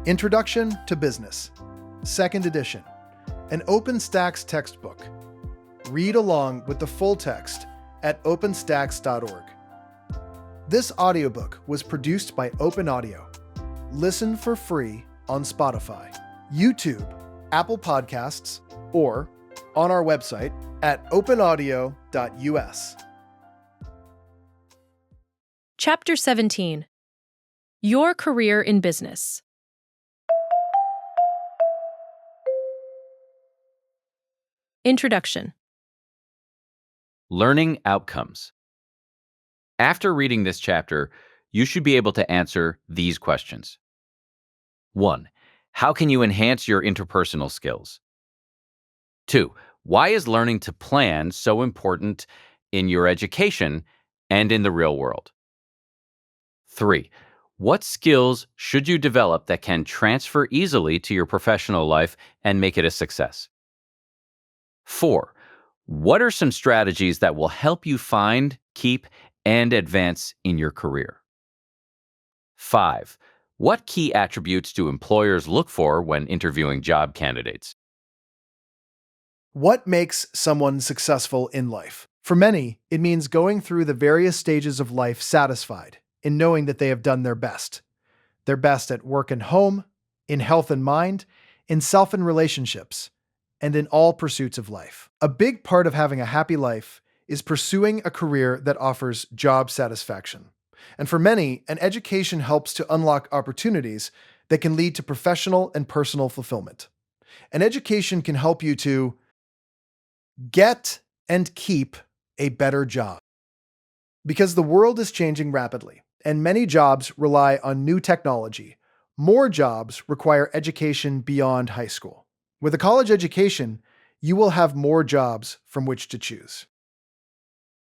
Introduction to Business, 2nd edition, an OpenStax textbook. Read along with the full text at openstax.org. This audiobook was produced by Open Audio. Listen for free on Spotify, YouTube, Apple Podcasts, or on our website at openaudio.us. Chapter 17. Your Career in Business. Introduction. Learning outcomes. After reading this chapter, you should be able to answer these questions. 1. How can you enhance your interpersonal skills? 2. Why is learning to plan so important in your education and in the real world? 3. What skills should you develop that can transfer easily to your professional life and make it a success? 4. What are some strategies that will help you find, keep, and advance in your career? 5. What key attributes do employers look for when interviewing job candidates? What makes someone successful in life? For many, it means going through the various stages of life satisfied in knowing that they have done their best. Their best at work and home, in health and mind, in self and relationships, and in all pursuits of life. A big part of having a happy life is pursuing a career that offers job satisfaction. And for many, an education helps to unlock opportunities that can lead to professional and personal fulfillment. An education can help you to get and keep a better job. Because the world is changing rapidly, and many jobs rely on new technology, more jobs require education beyond high school. With a college education, you will have more jobs from which to choose.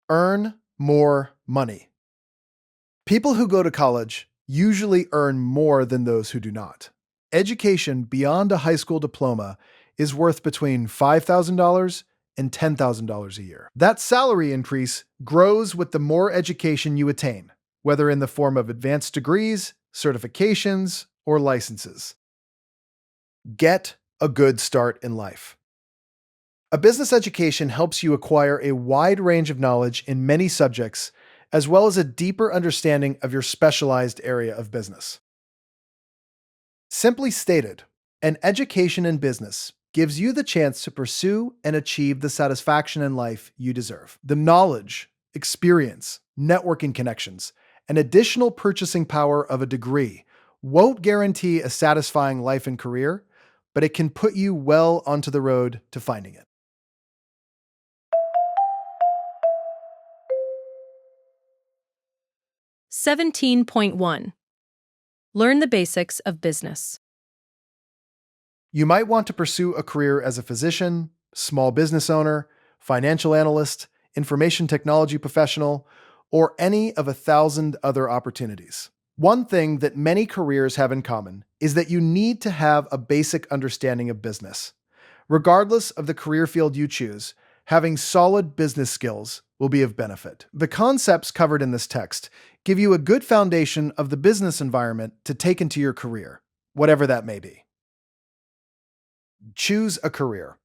Earn more money. People who go to college usually earn more than those who do not. Education beyond a high school diploma is worth between $5,000 and $10,000 a year. That salary increase grows with the more education you attain, whether in the form of advanced degrees, certifications, or licenses. Get a good start in life. A business education helps you acquire a wide range of knowledge in many subjects, as well as a deeper understanding of your specialized area of business. Simply stated, an education in business gives you the chance to pursue and achieve the satisfaction in life you deserve. The knowledge, experience, networking connections, and additional purchasing power of a degree won't guarantee a satisfying life and career, but it can put you well onto the road to finding it. .1. Learn the basics of business. You might want to pursue a career as a physician, small business owner, financial analyst, information technology professional, or any of 1,000 other opportunities. One thing that many careers have in common is that you need to have a basic understanding of business. Regardless of the career field you choose, having solid business skills will be of benefit. The concepts covered in this text give you a good foundation of the business environment to take into your career, whatever that may be. Choose a career.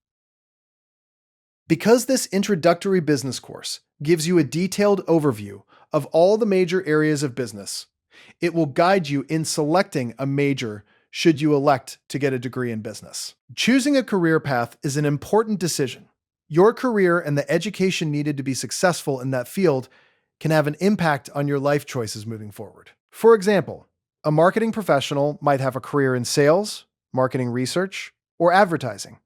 Because this introductory business course gives you a detailed overview of all the major areas of business, it will guide you in selecting a major should you elect to get a degree in business. Choosing a career path is an important decision. Your career and the education needed to be successful in that field can have an impact on your life choices moving forward. For example, a marketing professional might have a career in sales, marketing research, or advertising,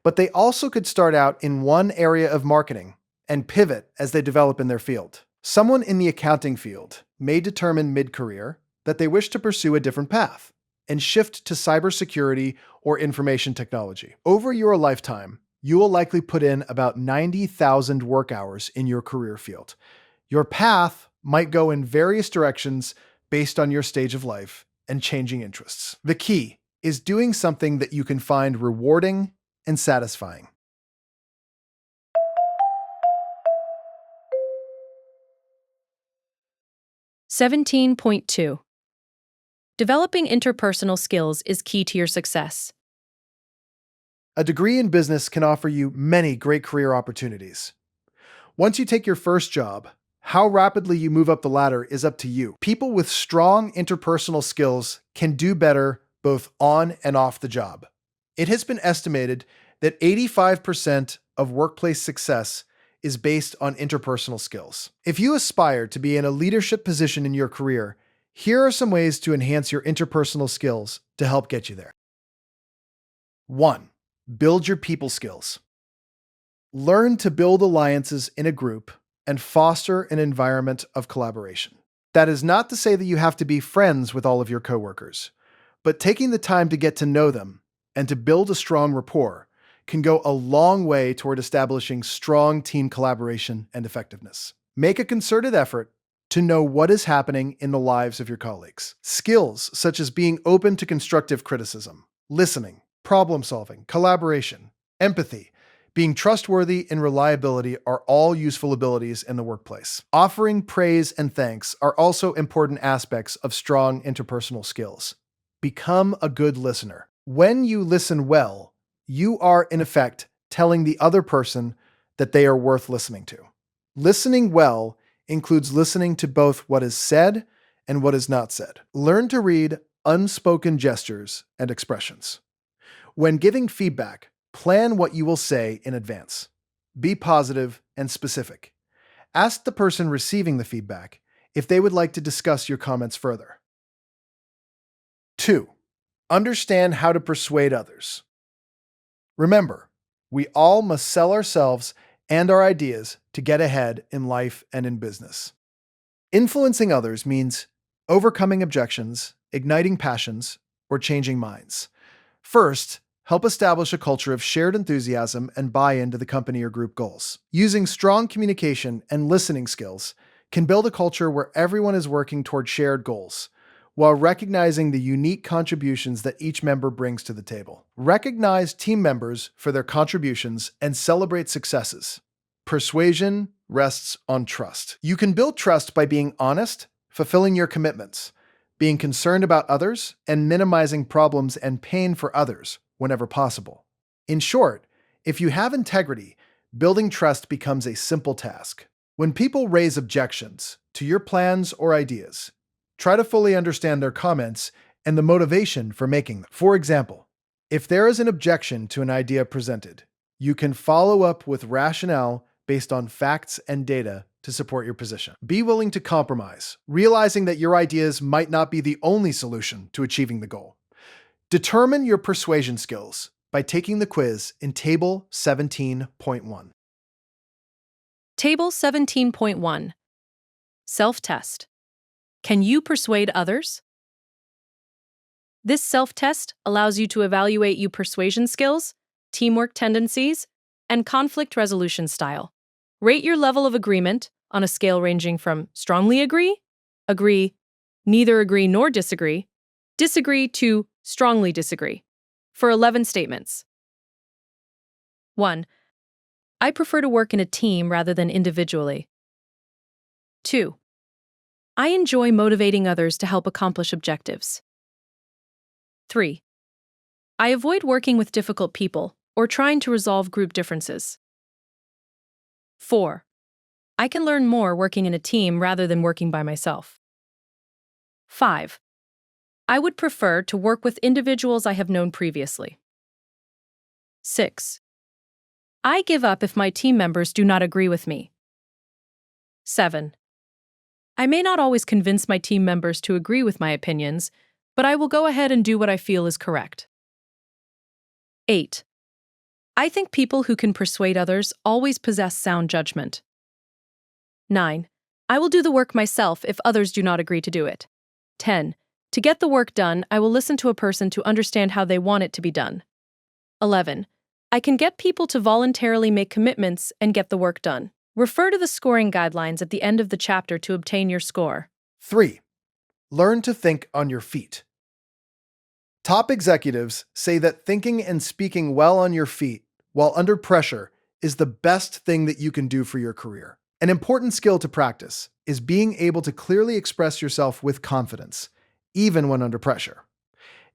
but they also could start out in one area of marketing and pivot as they develop in their field. Someone in the accounting field may determine mid-career that they wish to pursue a different path and shift to cybersecurity or information technology. Over your lifetime, you will likely put in about 90,000 work hours in your career field. Your path might go in various directions based on your stage of life and changing interests. The key is doing something that you can find rewarding and satisfying. .2. Developing interpersonal skills is key to your success. A degree in business can offer you many great career opportunities. Once you take your first job, how rapidly you move up the ladder is up to you. People with strong interpersonal skills can do better both on and off the job. It has been estimated that 85% of workplace success is based on interpersonal skills. If you aspire to be in a leadership position in your career, here are some ways to enhance your interpersonal skills to help get you there. 1. Build your people skills. Learn to build alliances in a group and foster an environment of collaboration. That is not to say that you have to be friends with all of your coworkers, but taking the time to get to know them and to build a strong rapport can go a long way toward establishing strong team collaboration and effectiveness. Make a concerted effort to know what is happening in the lives of your colleagues. Skills such as being open to constructive criticism, listening, problem solving, collaboration, empathy, being trustworthy and reliability are all useful abilities in the workplace. Offering praise and thanks are also important aspects of strong interpersonal skills. Become a good listener. When you listen well, you are in effect telling the other person that they are worth listening to. Listening well includes listening to both what is said and what is not said. Learn to read unspoken gestures and expressions. When giving feedback, plan what you will say in advance. Be positive and specific. Ask the person receiving the feedback if they would like to discuss your comments further. 2. Understand how to persuade others. Remember, we all must sell ourselves and our ideas to get ahead in life and in business. Influencing others means overcoming objections, igniting passions, or changing minds. First, help establish a culture of shared enthusiasm and buy-in to the company or group goals. Using strong communication and listening skills can build a culture where everyone is working toward shared goals, while recognizing the unique contributions that each member brings to the table. Recognize team members for their contributions and celebrate successes. Persuasion rests on trust. You can build trust by being honest, fulfilling your commitments, being concerned about others, and minimizing problems and pain for others whenever possible. In short, if you have integrity, building trust becomes a simple task. When people raise objections to your plans or ideas, try to fully understand their comments and the motivation for making them. For example, if there is an objection to an idea presented, you can follow up with rationale based on facts and data to support your position. Be willing to compromise, realizing that your ideas might not be the only solution to achieving the goal. Determine your persuasion skills by taking the quiz in Table 17.1. Table 17.1. Self-test. Can you persuade others? This self-test allows you to evaluate your persuasion skills, teamwork tendencies, and conflict resolution style. Rate your level of agreement on a scale ranging from strongly agree, neither agree nor disagree to strongly disagree, for 11 statements. 1. I prefer to work in a team rather than individually. 2. I enjoy motivating others to help accomplish objectives. 3. I avoid working with difficult people or trying to resolve group differences. 4. I can learn more working in a team rather than working by myself. 5. I would prefer to work with individuals I have known previously. 6. I give up if my team members do not agree with me. 7. I may not always convince my team members to agree with my opinions, but I will go ahead and do what I feel is correct. 8. I think people who can persuade others always possess sound judgment. 9. I will do the work myself if others do not agree to do it. 10. To get the work done, I will listen to a person to understand how they want it to be done. 11. I can get people to voluntarily make commitments and get the work done. Refer to the scoring guidelines at the end of the chapter to obtain your score. 3. Learn to think on your feet. Top executives say that thinking and speaking well on your feet while under pressure is the best thing that you can do for your career. An important skill to practice is being able to clearly express yourself with confidence, even when under pressure.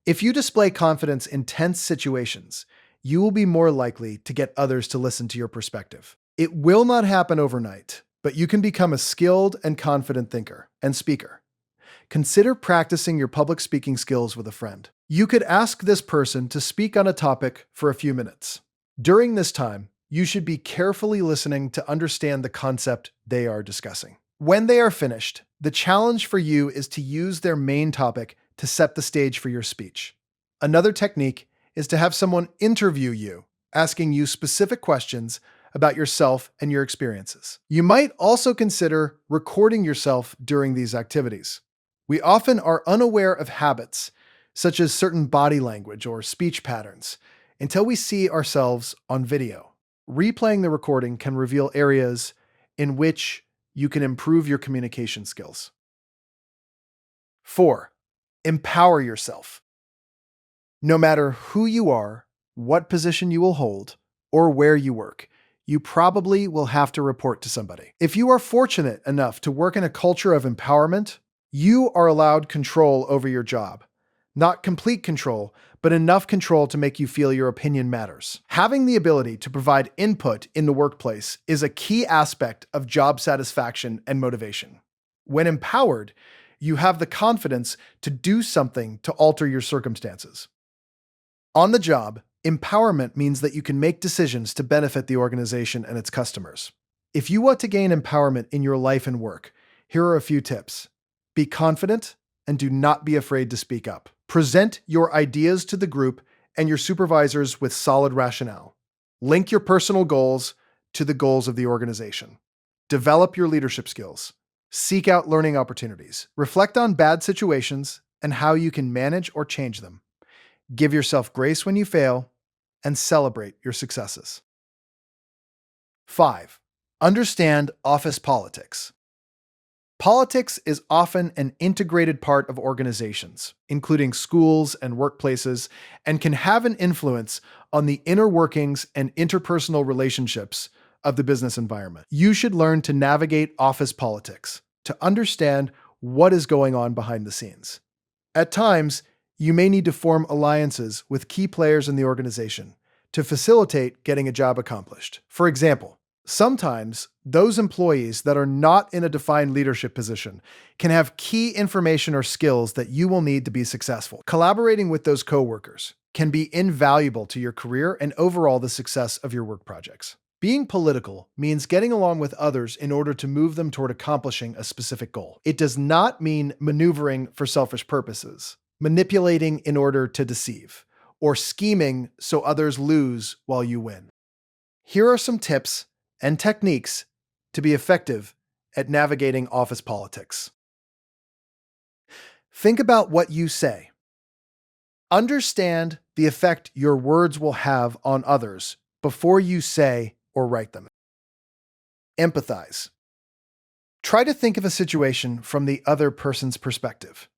If you display confidence in tense situations, you will be more likely to get others to listen to your perspective. It will not happen overnight, but you can become a skilled and confident thinker and speaker. Consider practicing your public speaking skills with a friend. You could ask this person to speak on a topic for a few minutes. During this time, you should be carefully listening to understand the concept they are discussing. When they are finished, the challenge for you is to use their main topic to set the stage for your speech. Another technique is to have someone interview you, asking you specific questions about yourself and your experiences. You might also consider recording yourself during these activities. We often are unaware of habits, such as certain body language or speech patterns, until we see ourselves on video. Replaying the recording can reveal areas in which you can improve your communication skills. 4. Empower yourself. No matter who you are, what position you will hold, or where you work, you probably will have to report to somebody. If you are fortunate enough to work in a culture of empowerment, you are allowed control over your job. Not complete control, but enough control to make you feel your opinion matters. Having the ability to provide input in the workplace is a key aspect of job satisfaction and motivation. When empowered, you have the confidence to do something to alter your circumstances. On the job, empowerment means that you can make decisions to benefit the organization and its customers. If you want to gain empowerment in your life and work, here are a few tips. Be confident and do not be afraid to speak up. Present your ideas to the group and your supervisors with solid rationale. Link your personal goals to the goals of the organization. Develop your leadership skills. Seek out learning opportunities. Reflect on bad situations and how you can manage or change them. Give yourself grace when you fail and celebrate your successes. 5. Understand office politics. Politics is often an integrated part of organizations, including schools and workplaces, and can have an influence on the inner workings and interpersonal relationships of the business environment. You should learn to navigate office politics, to understand what is going on behind the scenes. At times, you may need to form alliances with key players in the organization to facilitate getting a job accomplished. For example, sometimes those employees that are not in a defined leadership position can have key information or skills that you will need to be successful. Collaborating with those coworkers can be invaluable to your career and overall the success of your work projects. Being political means getting along with others in order to move them toward accomplishing a specific goal. It does not mean maneuvering for selfish purposes, manipulating in order to deceive, or scheming so others lose while you win. Here are some tips and techniques to be effective at navigating office politics. Think about what you say. Understand the effect your words will have on others before you say or write them. Empathize. Try to think of a situation from the other person's perspective.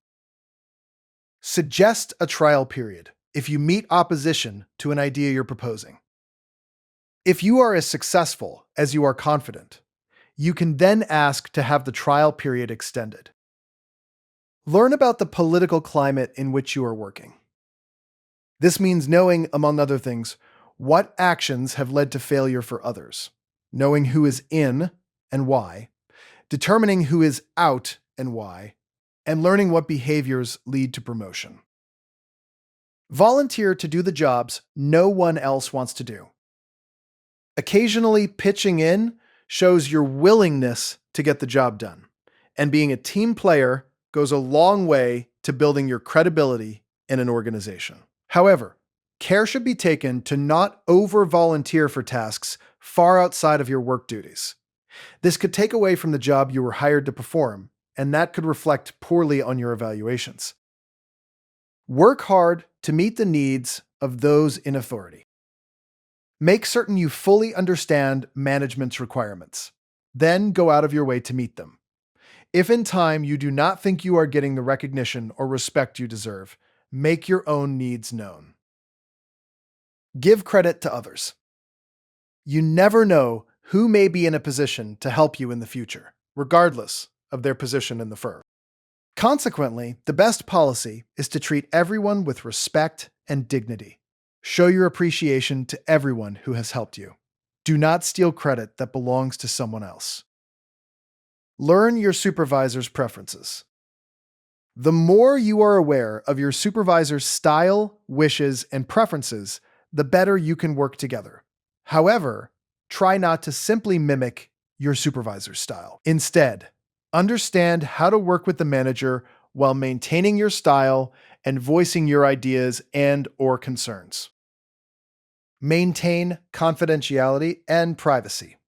Suggest a trial period if you meet opposition to an idea you're proposing. If you are as successful as you are confident, you can then ask to have the trial period extended. Learn about the political climate in which you are working. This means knowing, among other things, what actions have led to failure for others, knowing who is in and why, determining who is out and why, and learning what behaviors lead to promotion. Volunteer to do the jobs no one else wants to do. Occasionally pitching in shows your willingness to get the job done, and being a team player goes a long way to building your credibility in an organization. However, care should be taken to not over-volunteer for tasks far outside of your work duties. This could take away from the job you were hired to perform, and that could reflect poorly on your evaluations. Work hard to meet the needs of those in authority. Make certain you fully understand management's requirements. Then go out of your way to meet them. If in time you do not think you are getting the recognition or respect you deserve, make your own needs known. Give credit to others. You never know who may be in a position to help you in the future, regardless of their position in the firm. Consequently, the best policy is to treat everyone with respect and dignity. Show your appreciation to everyone who has helped you. Do not steal credit that belongs to someone else. Learn your supervisor's preferences. The more you are aware of your supervisor's style, wishes, and preferences, the better you can work together. However, try not to simply mimic your supervisor's style. Instead, understand how to work with the manager while maintaining your style and voicing your ideas and/or concerns. Maintain confidentiality and privacy.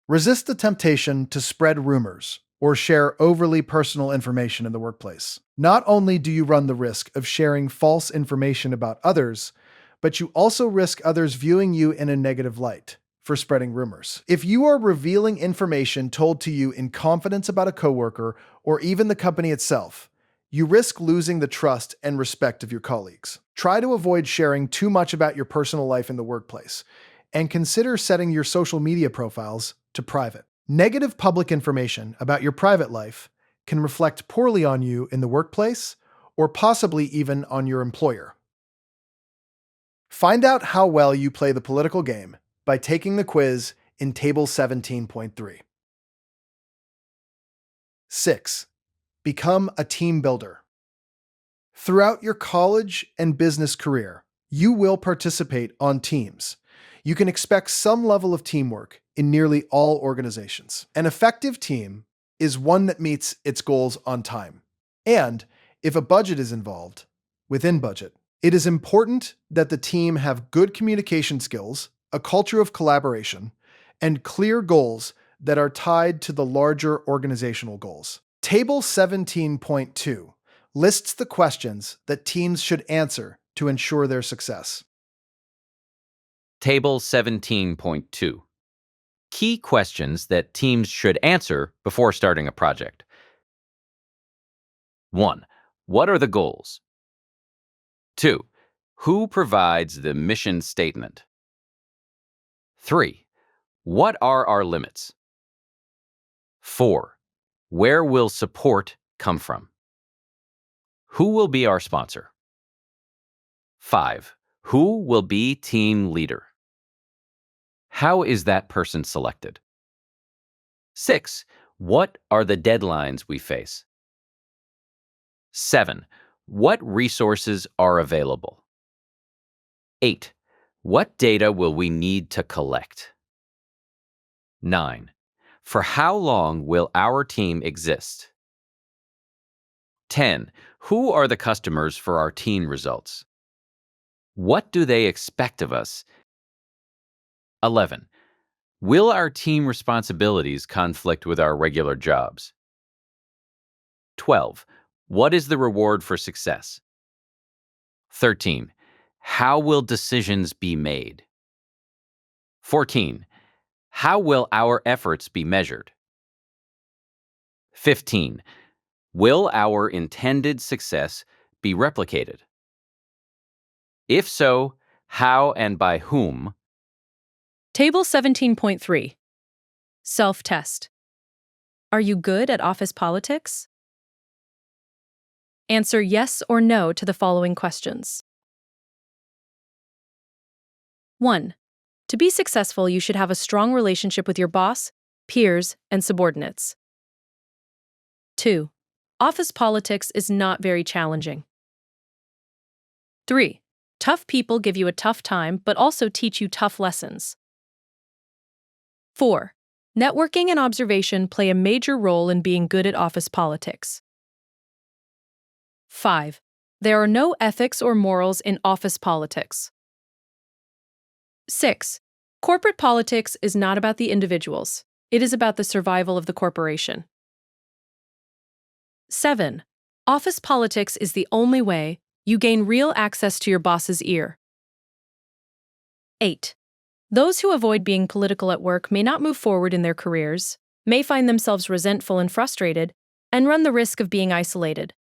Resist the temptation to spread rumors or share overly personal information in the workplace. Not only do you run the risk of sharing false information about others, but you also risk others viewing you in a negative light for spreading rumors. If you are revealing information told to you in confidence about a coworker or even the company itself, you risk losing the trust and respect of your colleagues. Try to avoid sharing too much about your personal life in the workplace, and consider setting your social media profiles to private. Negative public information about your private life can reflect poorly on you in the workplace or possibly even on your employer. Find out how well you play the political game by taking the quiz in Table 17.3. 6. Become a team builder. Throughout your college and business career, you will participate on teams. You can expect some level of teamwork in nearly all organizations. An effective team is one that meets its goals on time. And if a budget is involved, within budget. It is important that the team have good communication skills, a culture of collaboration, and clear goals that are tied to the larger organizational goals. Table 17.2 lists the questions that teams should answer to ensure their success. Table 17.2. Key questions that teams should answer before starting a project. 1. What are the goals? 2. Who provides the mission statement? 3. What are our limits? 4. Where will support come from? Who will be our sponsor? 5. Who will be team leader? How is that person selected? 6. What are the deadlines we face? 7. What resources are available? 8. What data will we need to collect? 9. For how long will our team exist? 10. Who are the customers for our team results? What do they expect of us? 11. Will our team responsibilities conflict with our regular jobs? 12. What is the reward for success? 13. How will decisions be made? 14. How will our efforts be measured? 15. Will our intended success be replicated? If so, how and by whom? Table 17.3. Self-test. Are you good at office politics? Answer yes or no to the following questions. 1. To be successful, you should have a strong relationship with your boss, peers, and subordinates. 2. Office politics is not very challenging. 3. Tough people give you a tough time but also teach you tough lessons. 4. Networking and observation play a major role in being good at office politics. 5. There are no ethics or morals in office politics. 6. Corporate politics is not about the individuals. It is about the survival of the corporation. 7. Office politics is the only way you gain real access to your boss's ear. 8. Those who avoid being political at work may not move forward in their careers, may find themselves resentful and frustrated, and run the risk of being isolated.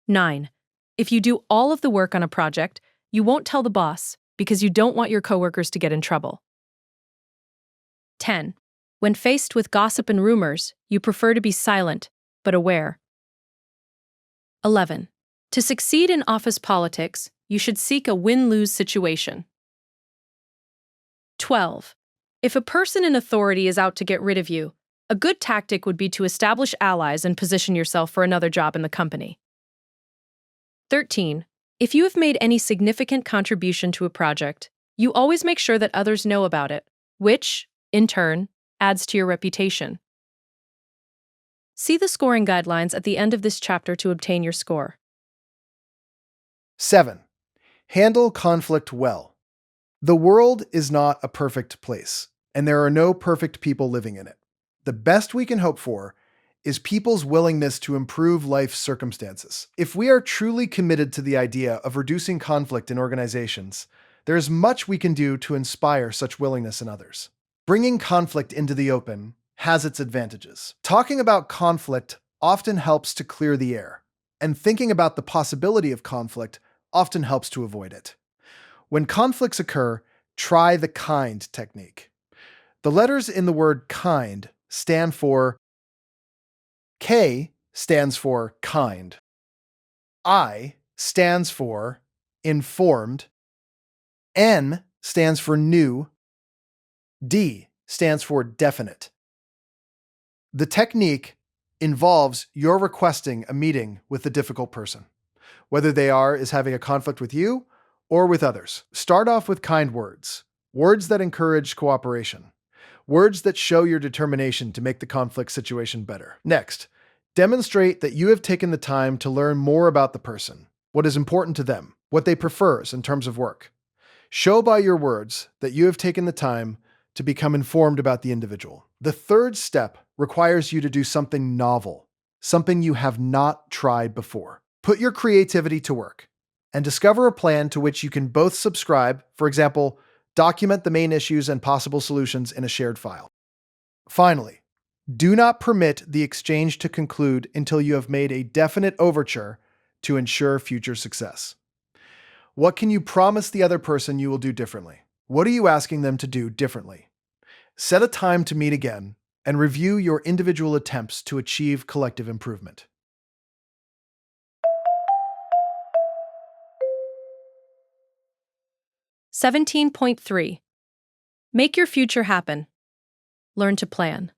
9. If you do all of the work on a project, you won't tell the boss because you don't want your coworkers to get in trouble. 10. When faced with gossip and rumors, you prefer to be silent but aware. 11. To succeed in office politics, you should seek a win-lose situation. 12. If a person in authority is out to get rid of you, a good tactic would be to establish allies and position yourself for another job in the company. 13. If you have made any significant contribution to a project, you always make sure that others know about it, which, in turn, adds to your reputation. See the scoring guidelines at the end of this chapter to obtain your score. 7. Handle conflict well. The world is not a perfect place, and there are no perfect people living in it. The best we can hope for is people's willingness to improve life's circumstances. If we are truly committed to the idea of reducing conflict in organizations, there is much we can do to inspire such willingness in others. Bringing conflict into the open has its advantages. Talking about conflict often helps to clear the air, and thinking about the possibility of conflict often helps to avoid it. When conflicts occur, try the kind technique. The letters in the word kind stand for K stands for kind. I stands for informed. N stands for new. D stands for definite. The technique involves your requesting a meeting with the difficult person, whether they is having a conflict with you or with others. Start off with kind words, words that encourage cooperation, words that show your determination to make the conflict situation better. Next, demonstrate that you have taken the time to learn more about the person, what is important to them, what they prefer in terms of work. Show by your words that you have taken the time to become informed about the individual. The third step requires you to do something novel, something you have not tried before. Put your creativity to work and discover a plan to which you can both subscribe. For example, document the main issues and possible solutions in a shared file. Finally, do not permit the exchange to conclude until you have made a definite overture to ensure future success. What can you promise the other person you will do differently? What are you asking them to do differently? Set a time to meet again and review your individual attempts to achieve collective improvement. Seventeen point three. Make your future happen. Learn to plan.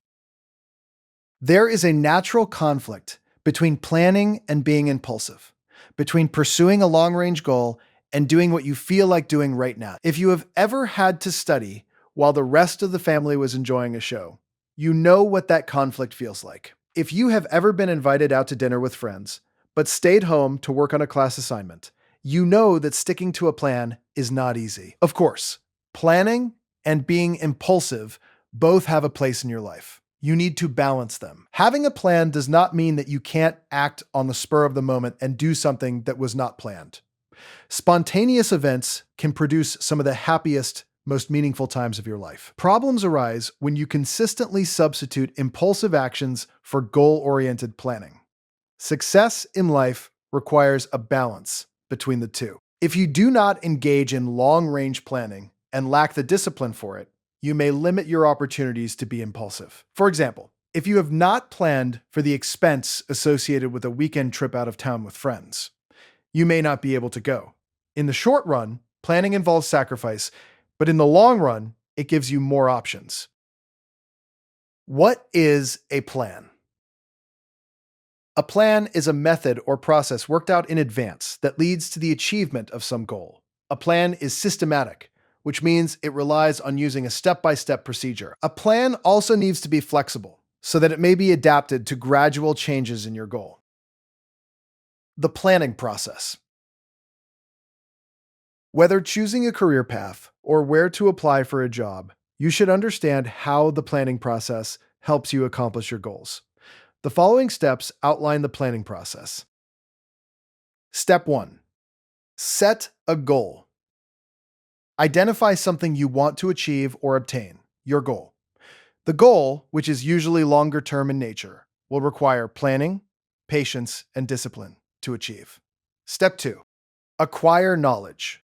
There is a natural conflict between planning and being impulsive, between pursuing a long-range goal and doing what you feel like doing right now. If you have ever had to study while the rest of the family was enjoying a show, you know what that conflict feels like. If you have ever been invited out to dinner with friends, but stayed home to work on a class assignment, you know that sticking to a plan is not easy. Of course, planning and being impulsive both have a place in your life. You need to balance them. Having a plan does not mean that you can't act on the spur of the moment and do something that was not planned. Spontaneous events can produce some of the happiest, most meaningful times of your life. Problems arise when you consistently substitute impulsive actions for goal-oriented planning. Success in life requires a balance between the two. If you do not engage in long-range planning and lack the discipline for it, you may limit your opportunities to be impulsive. For example, if you have not planned for the expense associated with a weekend trip out of town with friends, you may not be able to go. In the short run, planning involves sacrifice, but in the long run, it gives you more options. What is a plan? A plan is a method or process worked out in advance that leads to the achievement of some goal. A plan is systematic, which means it relies on using a step-by-step procedure. A plan also needs to be flexible so that it may be adapted to gradual changes in your goal. The planning process. Whether choosing a career path or where to apply for a job, you should understand how the planning process helps you accomplish your goals. The following steps outline the planning process. Step 1. Set a goal. Identify something you want to achieve or obtain, your goal. The goal, which is usually longer term in nature, will require planning, patience, and discipline to achieve. Step 2. Acquire knowledge.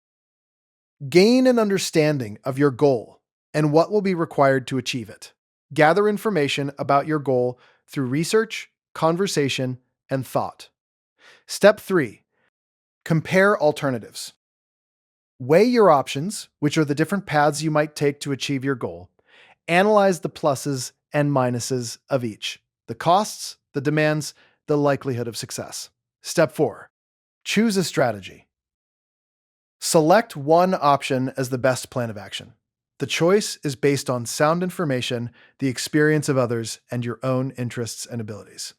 Gain an understanding of your goal and what will be required to achieve it. Gather information about your goal through research, conversation, and thought. Step 3. Compare alternatives. Weigh your options, which are the different paths you might take to achieve your goal. Analyze the pluses and minuses of each, the costs, the demands, the likelihood of success. Step 4. Choose a strategy. Select one option as the best plan of action. The choice is based on sound information, the experience of others, and your own interests and abilities.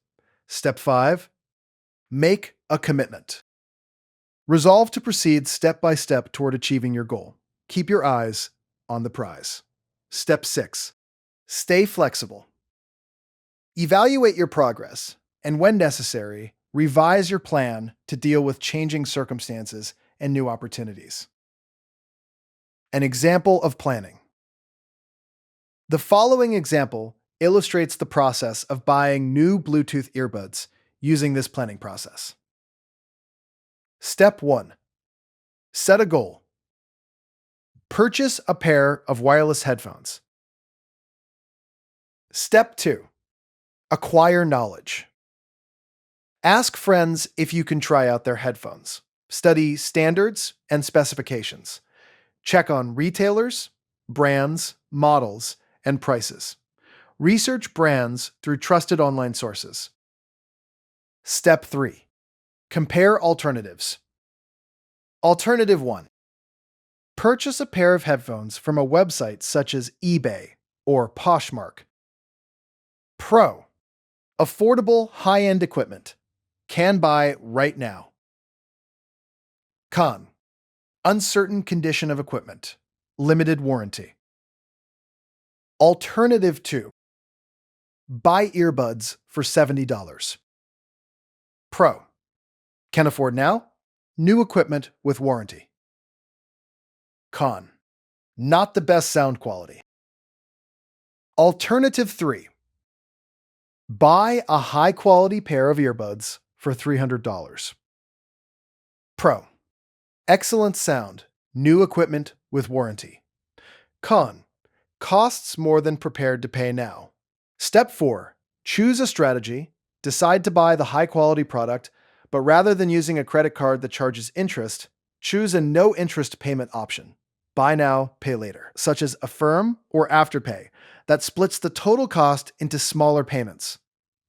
Step 5. Make a commitment. Resolve to proceed step by step toward achieving your goal. Keep your eyes on the prize. Step 6. Stay flexible. Evaluate your progress, and when necessary, revise your plan to deal with changing circumstances and new opportunities. An example of planning. The following example illustrates the process of buying new Bluetooth earbuds using this planning process. Step 1. Set a goal. Purchase a pair of wireless headphones. Step 2. Acquire knowledge. Ask friends if you can try out their headphones. Study standards and specifications. Check on retailers, brands, models, and prices. Research brands through trusted online sources. Step 3. Compare alternatives. Alternative 1. Purchase a pair of headphones from a website such as eBay or Poshmark. Pro. Affordable, high-end equipment. Can buy right now. Con. Uncertain condition of equipment. Limited warranty. Alternative 2. Buy earbuds for $70. Pro. Can afford now. New equipment with warranty. Con. Not the best sound quality. Alternative 3. Buy a high-quality pair of earbuds for $300. Pro. Excellent sound. New equipment with warranty. Con. Costs more than prepared to pay now. Step 4. Choose a strategy. Decide to buy the high-quality product, but rather than using a credit card that charges interest, choose a no-interest payment option. Buy now, pay later, such as Affirm or Afterpay, that splits the total cost into smaller payments.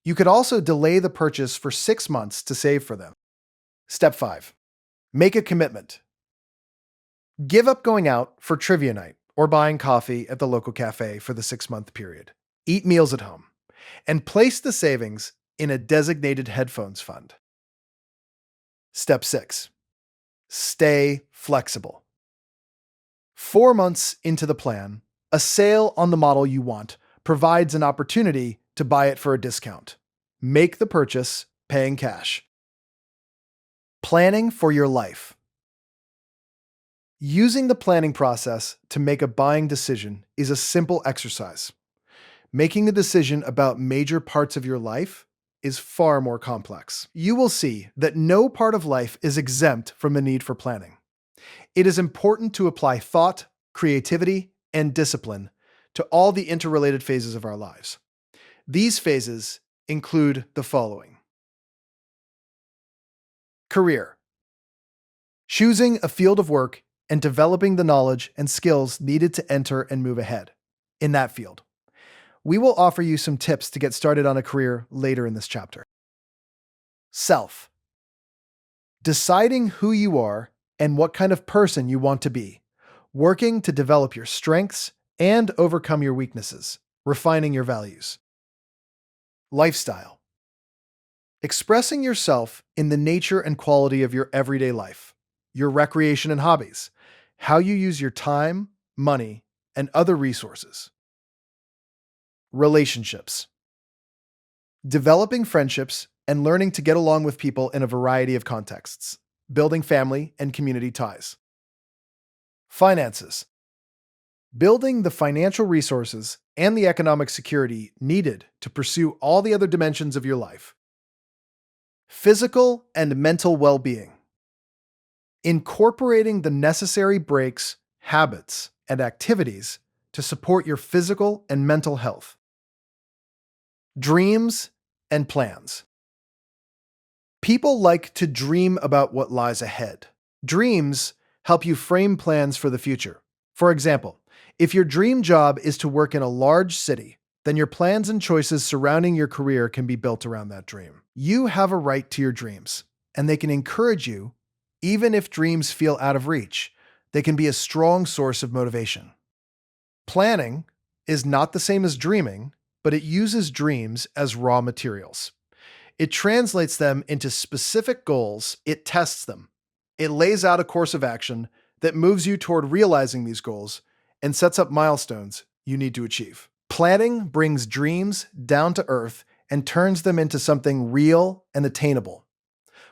You could also delay the purchase for 6 months to save for them. Step 5. Make a commitment. Give up going out for trivia night or buying coffee at the local cafe for the 6-month period. Eat meals at home, and place the savings in a designated headphones fund. Step 6. Stay flexible. 4 months into the plan, a sale on the model you want provides an opportunity to buy it for a discount. Make the purchase, paying cash. Planning for your life. Using the planning process to make a buying decision is a simple exercise. Making the decision about major parts of your life is far more complex. You will see that no part of life is exempt from the need for planning. It is important to apply thought, creativity, and discipline to all the interrelated phases of our lives. These phases include the following. Career. Choosing a field of work and developing the knowledge and skills needed to enter and move ahead in that field. We will offer you some tips to get started on a career later in this chapter. Self. Deciding who you are and what kind of person you want to be, working to develop your strengths and overcome your weaknesses, refining your values. Lifestyle. Expressing yourself in the nature and quality of your everyday life, your recreation and hobbies, how you use your time, money, and other resources. Relationships. Developing friendships and learning to get along with people in a variety of contexts, building family and community ties. Finances. Building the financial resources and the economic security needed to pursue all the other dimensions of your life. Physical and mental well-being. Incorporating the necessary breaks, habits, and activities to support your physical and mental health. Dreams and plans. People like to dream about what lies ahead. Dreams help you frame plans for the future. For example, if your dream job is to work in a large city, then your plans and choices surrounding your career can be built around that dream. You have a right to your dreams, and they can encourage you, even if dreams feel out of reach. They can be a strong source of motivation. Planning is not the same as dreaming, but it uses dreams as raw materials. It translates them into specific goals, it tests them. It lays out a course of action that moves you toward realizing these goals and sets up milestones you need to achieve. Planning brings dreams down to earth and turns them into something real and attainable.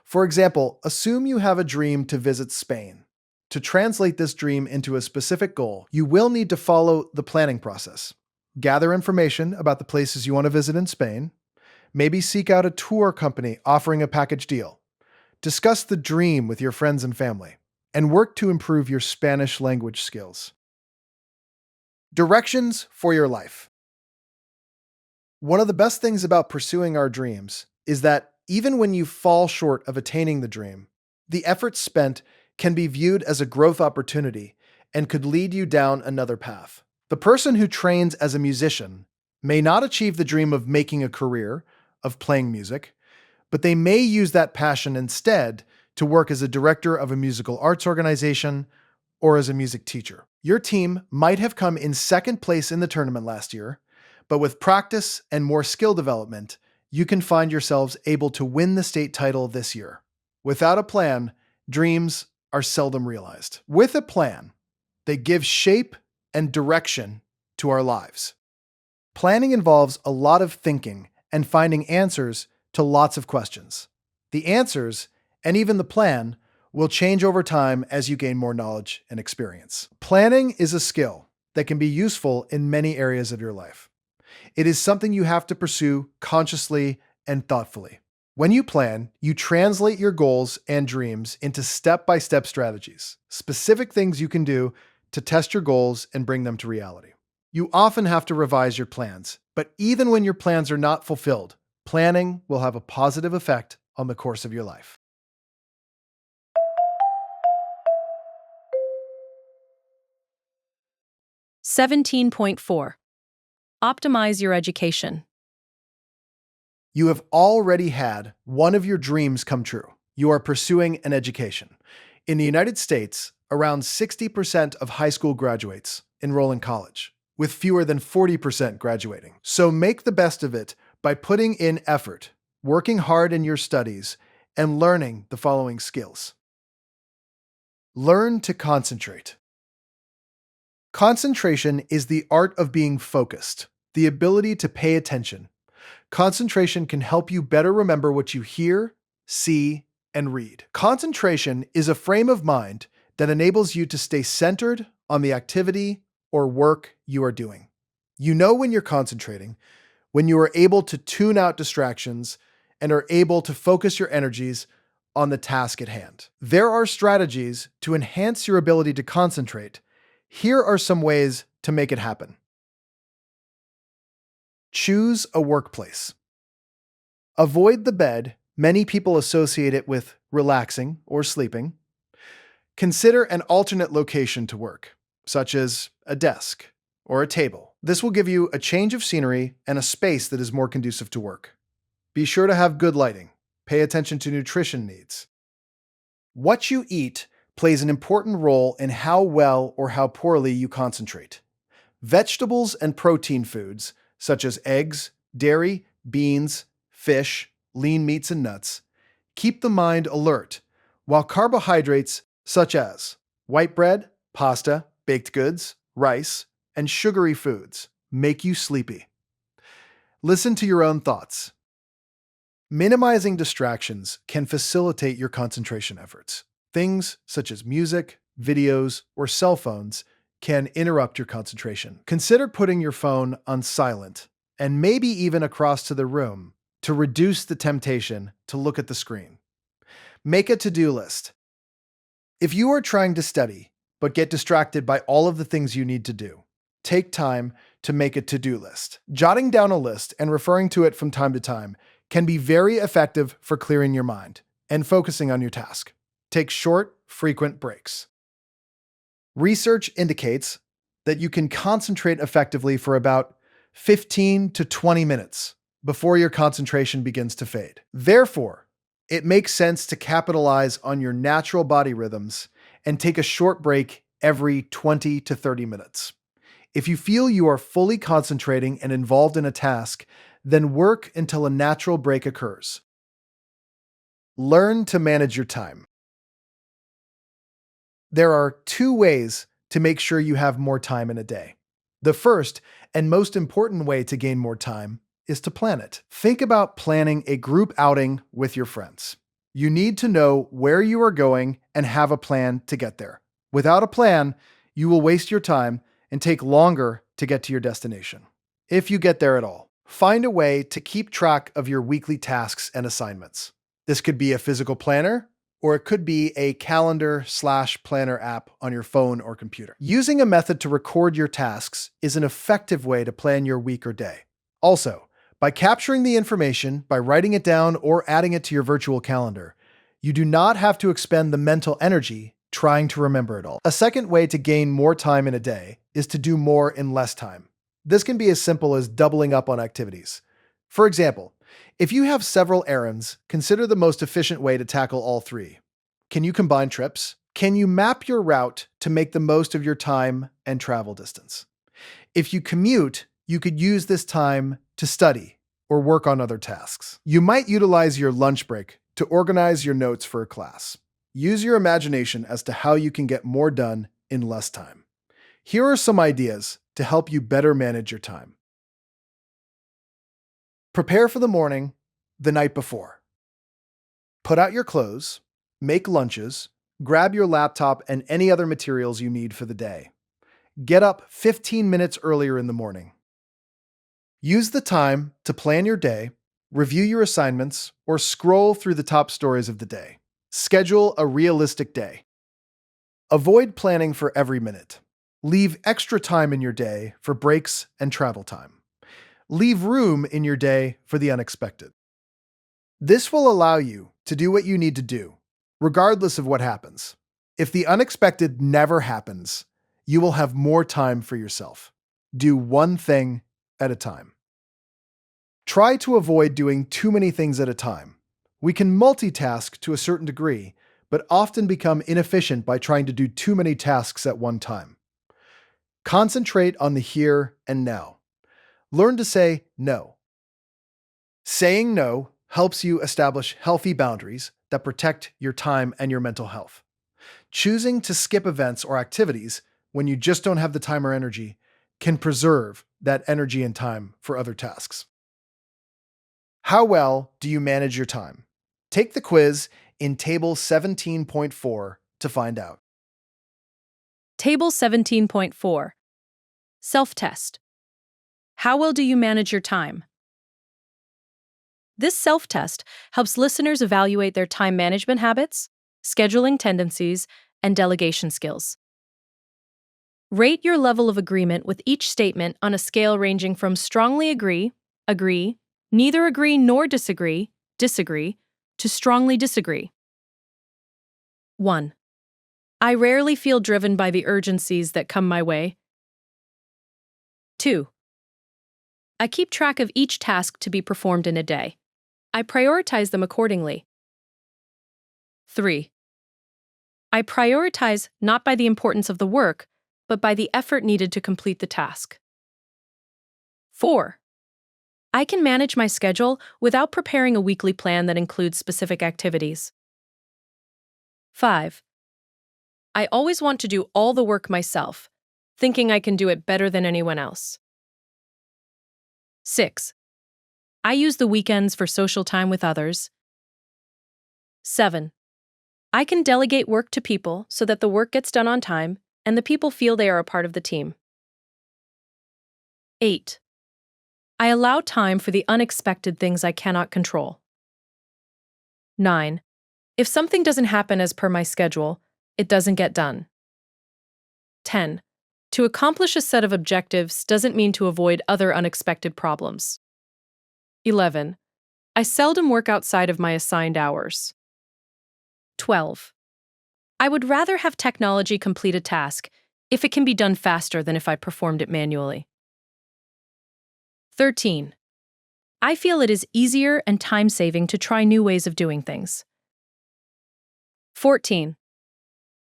For example, assume you have a dream to visit Spain. To translate this dream into a specific goal, you will need to follow the planning process. Gather information about the places you want to visit in Spain. Maybe seek out a tour company offering a package deal. Discuss the dream with your friends and family, and work to improve your Spanish language skills. Directions for your life. One of the best things about pursuing our dreams is that even when you fall short of attaining the dream, the effort spent can be viewed as a growth opportunity and could lead you down another path. The person who trains as a musician may not achieve the dream of making a career of playing music, but they may use that passion instead to work as a director of a musical arts organization or as a music teacher. Your team might have come in second place in the tournament last year, but with practice and more skill development, you can find yourselves able to win the state title this year. Without a plan, dreams are seldom realized. With a plan, they give shape and direction to our lives. Planning involves a lot of thinking and finding answers to lots of questions. The answers, and even the plan, will change over time as you gain more knowledge and experience. Planning is a skill that can be useful in many areas of your life. It is something you have to pursue consciously and thoughtfully. When you plan, you translate your goals and dreams into step-by-step strategies, specific things you can do to test your goals and bring them to reality. You often have to revise your plans, but even when your plans are not fulfilled, planning will have a positive effect on the course of your life. Seventeen point four. Optimize your education. You have already had one of your dreams come true. You are pursuing an education. In the United States, around 60% of high school graduates enroll in college, with fewer than 40% graduating. So make the best of it by putting in effort, working hard in your studies, and learning the following skills. Learn to concentrate. Concentration is the art of being focused, the ability to pay attention. Concentration can help you better remember what you hear, see, and read. Concentration is a frame of mind that enables you to stay centered on the activity or work you are doing. You know when you're concentrating, when you are able to tune out distractions and are able to focus your energies on the task at hand. There are strategies to enhance your ability to concentrate. Here are some ways to make it happen. Choose a workplace. Avoid the bed. Many people associate it with relaxing or sleeping. Consider an alternate location to work, such as a desk or a table. This will give you a change of scenery and a space that is more conducive to work. Be sure to have good lighting. Pay attention to nutrition needs. What you eat plays an important role in how well or how poorly you concentrate. Vegetables and protein foods, such as eggs, dairy, beans, fish, lean meats, and nuts, keep the mind alert, while carbohydrates such as white bread, pasta, baked goods, rice, and sugary foods make you sleepy. Listen to your own thoughts. Minimizing distractions can facilitate your concentration efforts. Things such as music, videos, or cell phones can interrupt your concentration. Consider putting your phone on silent and maybe even across to the room to reduce the temptation to look at the screen. Make a to-do list. If you are trying to study but get distracted by all of the things you need to do, take time to make a to-do list. Jotting down a list and referring to it from time to time can be very effective for clearing your mind and focusing on your task. Take short, frequent breaks. Research indicates that you can concentrate effectively for about 15 to 20 minutes before your concentration begins to fade. Therefore, it makes sense to capitalize on your natural body rhythms and take a short break every 20 to 30 minutes. If you feel you are fully concentrating and involved in a task, then work until a natural break occurs. Learn to manage your time. There are two ways to make sure you have more time in a day. The first and most important way to gain more time is to plan it. Think about planning a group outing with your friends. You need to know where you are going and have a plan to get there. Without a plan, you will waste your time and take longer to get to your destination. If you get there at all, find a way to keep track of your weekly tasks and assignments. This could be a physical planner, or it could be a calendar/planner app on your phone or computer. Using a method to record your tasks is an effective way to plan your week or day. Also, by capturing the information, by writing it down or adding it to your virtual calendar, you do not have to expend the mental energy trying to remember it all. A second way to gain more time in a day is to do more in less time. This can be as simple as doubling up on activities. For example, if you have several errands, consider the most efficient way to tackle all three. Can you combine trips? Can you map your route to make the most of your time and travel distance? If you commute, you could use this time to study or work on other tasks. You might utilize your lunch break to organize your notes for a class. Use your imagination as to how you can get more done in less time. Here are some ideas to help you better manage your time. Prepare for the morning the night before. Put out your clothes, make lunches, grab your laptop and any other materials you need for the day. Get up 15 minutes earlier in the morning. Use the time to plan your day, review your assignments, or scroll through the top stories of the day. Schedule a realistic day. Avoid planning for every minute. Leave extra time in your day for breaks and travel time. Leave room in your day for the unexpected. This will allow you to do what you need to do, regardless of what happens. If the unexpected never happens, you will have more time for yourself. Do one thing at a time. Try to avoid doing too many things at a time. We can multitask to a certain degree, but often become inefficient by trying to do too many tasks at one time. Concentrate on the here and now. Learn to say no. Saying no helps you establish healthy boundaries that protect your time and your mental health. Choosing to skip events or activities when you just don't have the time or energy can preserve that energy and time for other tasks. How well do you manage your time? Take the quiz in Table 17.4 to find out. Table 17.4. Self-test. How well do you manage your time? This self-test helps listeners evaluate their time management habits, scheduling tendencies, and delegation skills. Rate your level of agreement with each statement on a scale ranging from strongly agree, agree, neither agree nor disagree, disagree, to strongly disagree. 1. I rarely feel driven by the urgencies that come my way. 2. I keep track of each task to be performed in a day. I prioritize them accordingly. 3. I prioritize not by the importance of the work, but by the effort needed to complete the task. 4. I can manage my schedule without preparing a weekly plan that includes specific activities. 5. I always want to do all the work myself, thinking I can do it better than anyone else. 6. I use the weekends for social time with others. 7. I can delegate work to people so that the work gets done on time and the people feel they are a part of the team. 8. I allow time for the unexpected things I cannot control. 9. If something doesn't happen as per my schedule, it doesn't get done. 10. To accomplish a set of objectives doesn't mean to avoid other unexpected problems. 11. I seldom work outside of my assigned hours. 12. I would rather have technology complete a task if it can be done faster than if I performed it manually. 13. I feel it is easier and time-saving to try new ways of doing things. 14.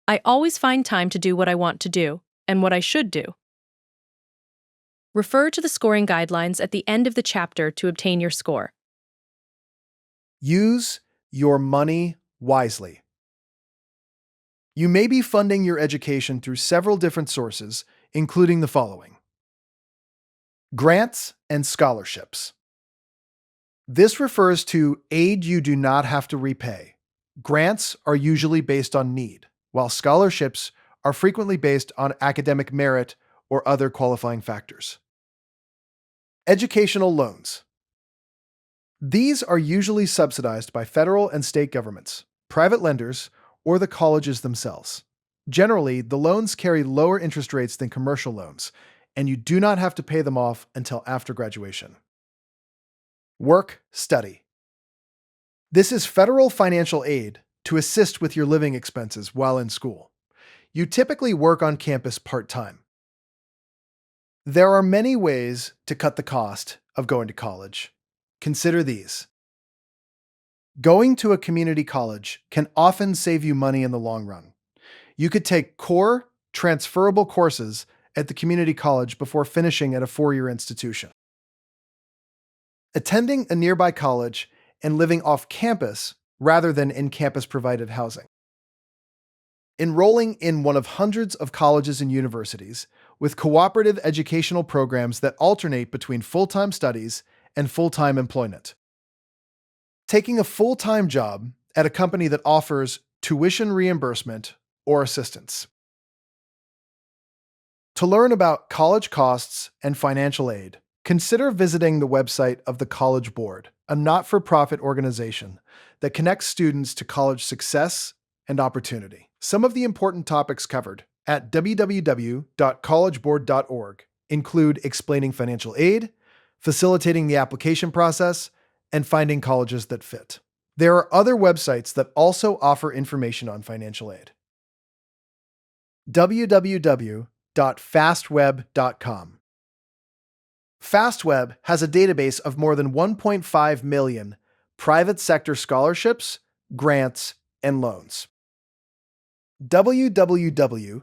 I always find time to do what I want to do and what I should do. Refer to the scoring guidelines at the end of the chapter to obtain your score. Use your money wisely. You may be funding your education through several different sources, including the following: grants and scholarships. This refers to aid you do not have to repay. Grants are usually based on need, while scholarships are frequently based on academic merit or other qualifying factors. Educational loans. These are usually subsidized by federal and state governments, private lenders, or the colleges themselves. Generally, the loans carry lower interest rates than commercial loans, and you do not have to pay them off until after graduation. Work study. This is federal financial aid to assist with your living expenses while in school. You typically work on campus part-time. There are many ways to cut the cost of going to college. Consider these. Going to a community college can often save you money in the long run. You could take core, transferable courses at the community college before finishing at a four-year institution. Attending a nearby college and living off campus rather than in campus-provided housing. Enrolling in one of hundreds of colleges and universities with cooperative educational programs that alternate between full-time studies and full-time employment. Taking a full-time job at a company that offers tuition reimbursement or assistance. To learn about college costs and financial aid, consider visiting the website of the College Board, a not-for-profit organization that connects students to college success and opportunity. Some of the important topics covered at www.collegeboard.org include explaining financial aid, facilitating the application process, and finding colleges that fit. There are other websites that also offer information on financial aid. www.fastweb.com. FastWeb has a database of more than 1.5 million private sector scholarships, grants, and loans. www.ed.gov.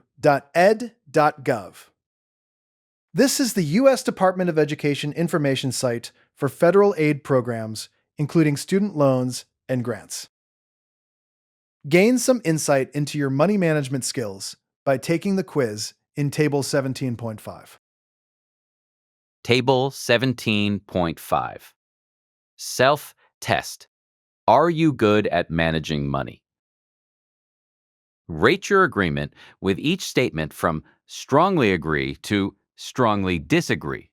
This is the U.S. Department of Education information site for federal aid programs, including student loans and grants. Gain some insight into your money management skills by taking the quiz in Table 17.5. Table 17.5. Self-test. Are you good at managing money? Rate your agreement with each statement from strongly agree to strongly disagree.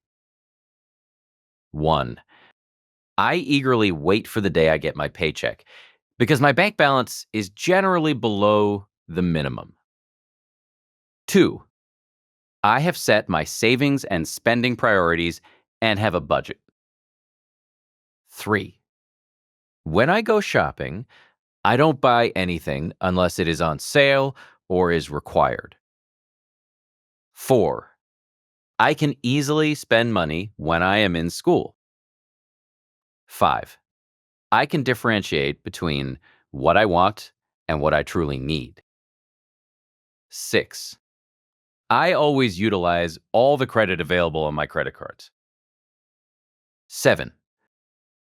1. I eagerly wait for the day I get my paycheck because my bank balance is generally below the minimum. 2. I have set my savings and spending priorities and have a budget. 3. When I go shopping, I don't buy anything unless it is on sale or is required. 4. I can easily spend money when I am in school. 5. I can differentiate between what I want and what I truly need. 6. I always utilize all the credit available on my credit cards. 7.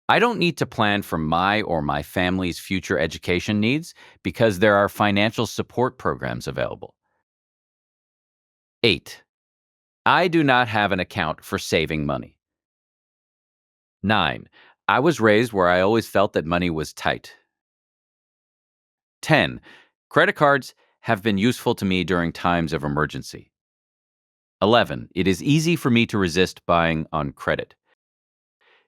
I don't need to plan for my or my family's future education needs because there are financial support programs available. 8. I do not have an account for saving money. 9. I was raised where I always felt that money was tight. 10. Credit cards have been useful to me during times of emergency. 11. It is easy for me to resist buying on credit.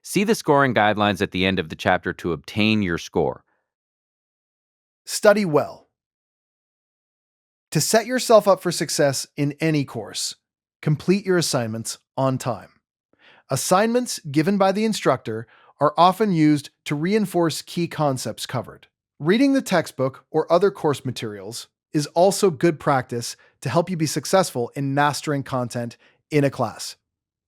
See the scoring guidelines at the end of the chapter to obtain your score. Study well. To set yourself up for success in any course, complete your assignments on time. Assignments given by the instructor are often used to reinforce key concepts covered. Reading the textbook or other course materials is also good practice to help you be successful in mastering content in a class.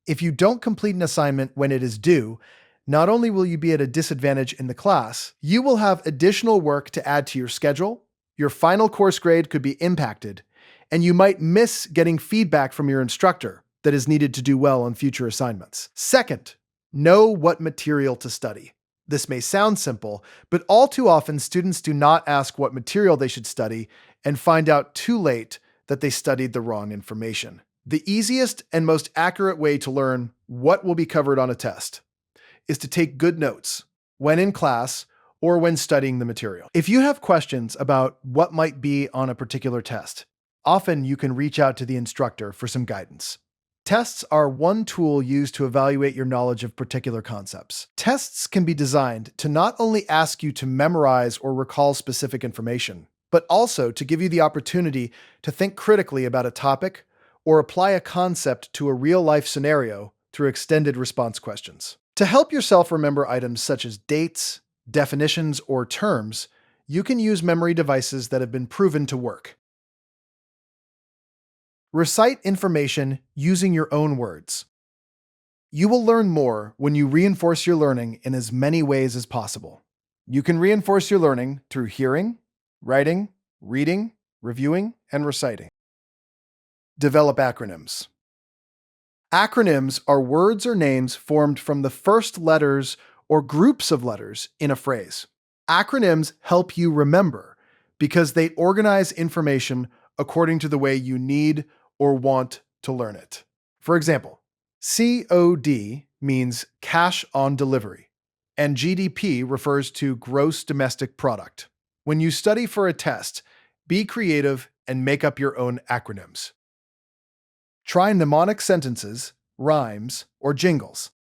If you don't complete an assignment when it is due, not only will you be at a disadvantage in the class, you will have additional work to add to your schedule, your final course grade could be impacted, and you might miss getting feedback from your instructor that is needed to do well on future assignments. Second, know what material to study. This may sound simple, but all too often students do not ask what material they should study and find out too late that they studied the wrong information. The easiest and most accurate way to learn what will be covered on a test is to take good notes when in class or when studying the material. If you have questions about what might be on a particular test, often you can reach out to the instructor for some guidance. Tests are one tool used to evaluate your knowledge of particular concepts. Tests can be designed to not only ask you to memorize or recall specific information, but also to give you the opportunity to think critically about a topic or apply a concept to a real-life scenario through extended response questions. To help yourself remember items such as dates, definitions, or terms, you can use memory devices that have been proven to work. Recite information using your own words. You will learn more when you reinforce your learning in as many ways as possible. You can reinforce your learning through hearing, writing, reading, reviewing, and reciting. Develop acronyms. Acronyms are words or names formed from the first letters or groups of letters in a phrase. Acronyms help you remember because they organize information according to the way you need or want to learn it. For example, COD means cash on delivery, and GDP refers to gross domestic product. When you study for a test, be creative and make up your own acronyms. Try mnemonic sentences, rhymes, or jingles.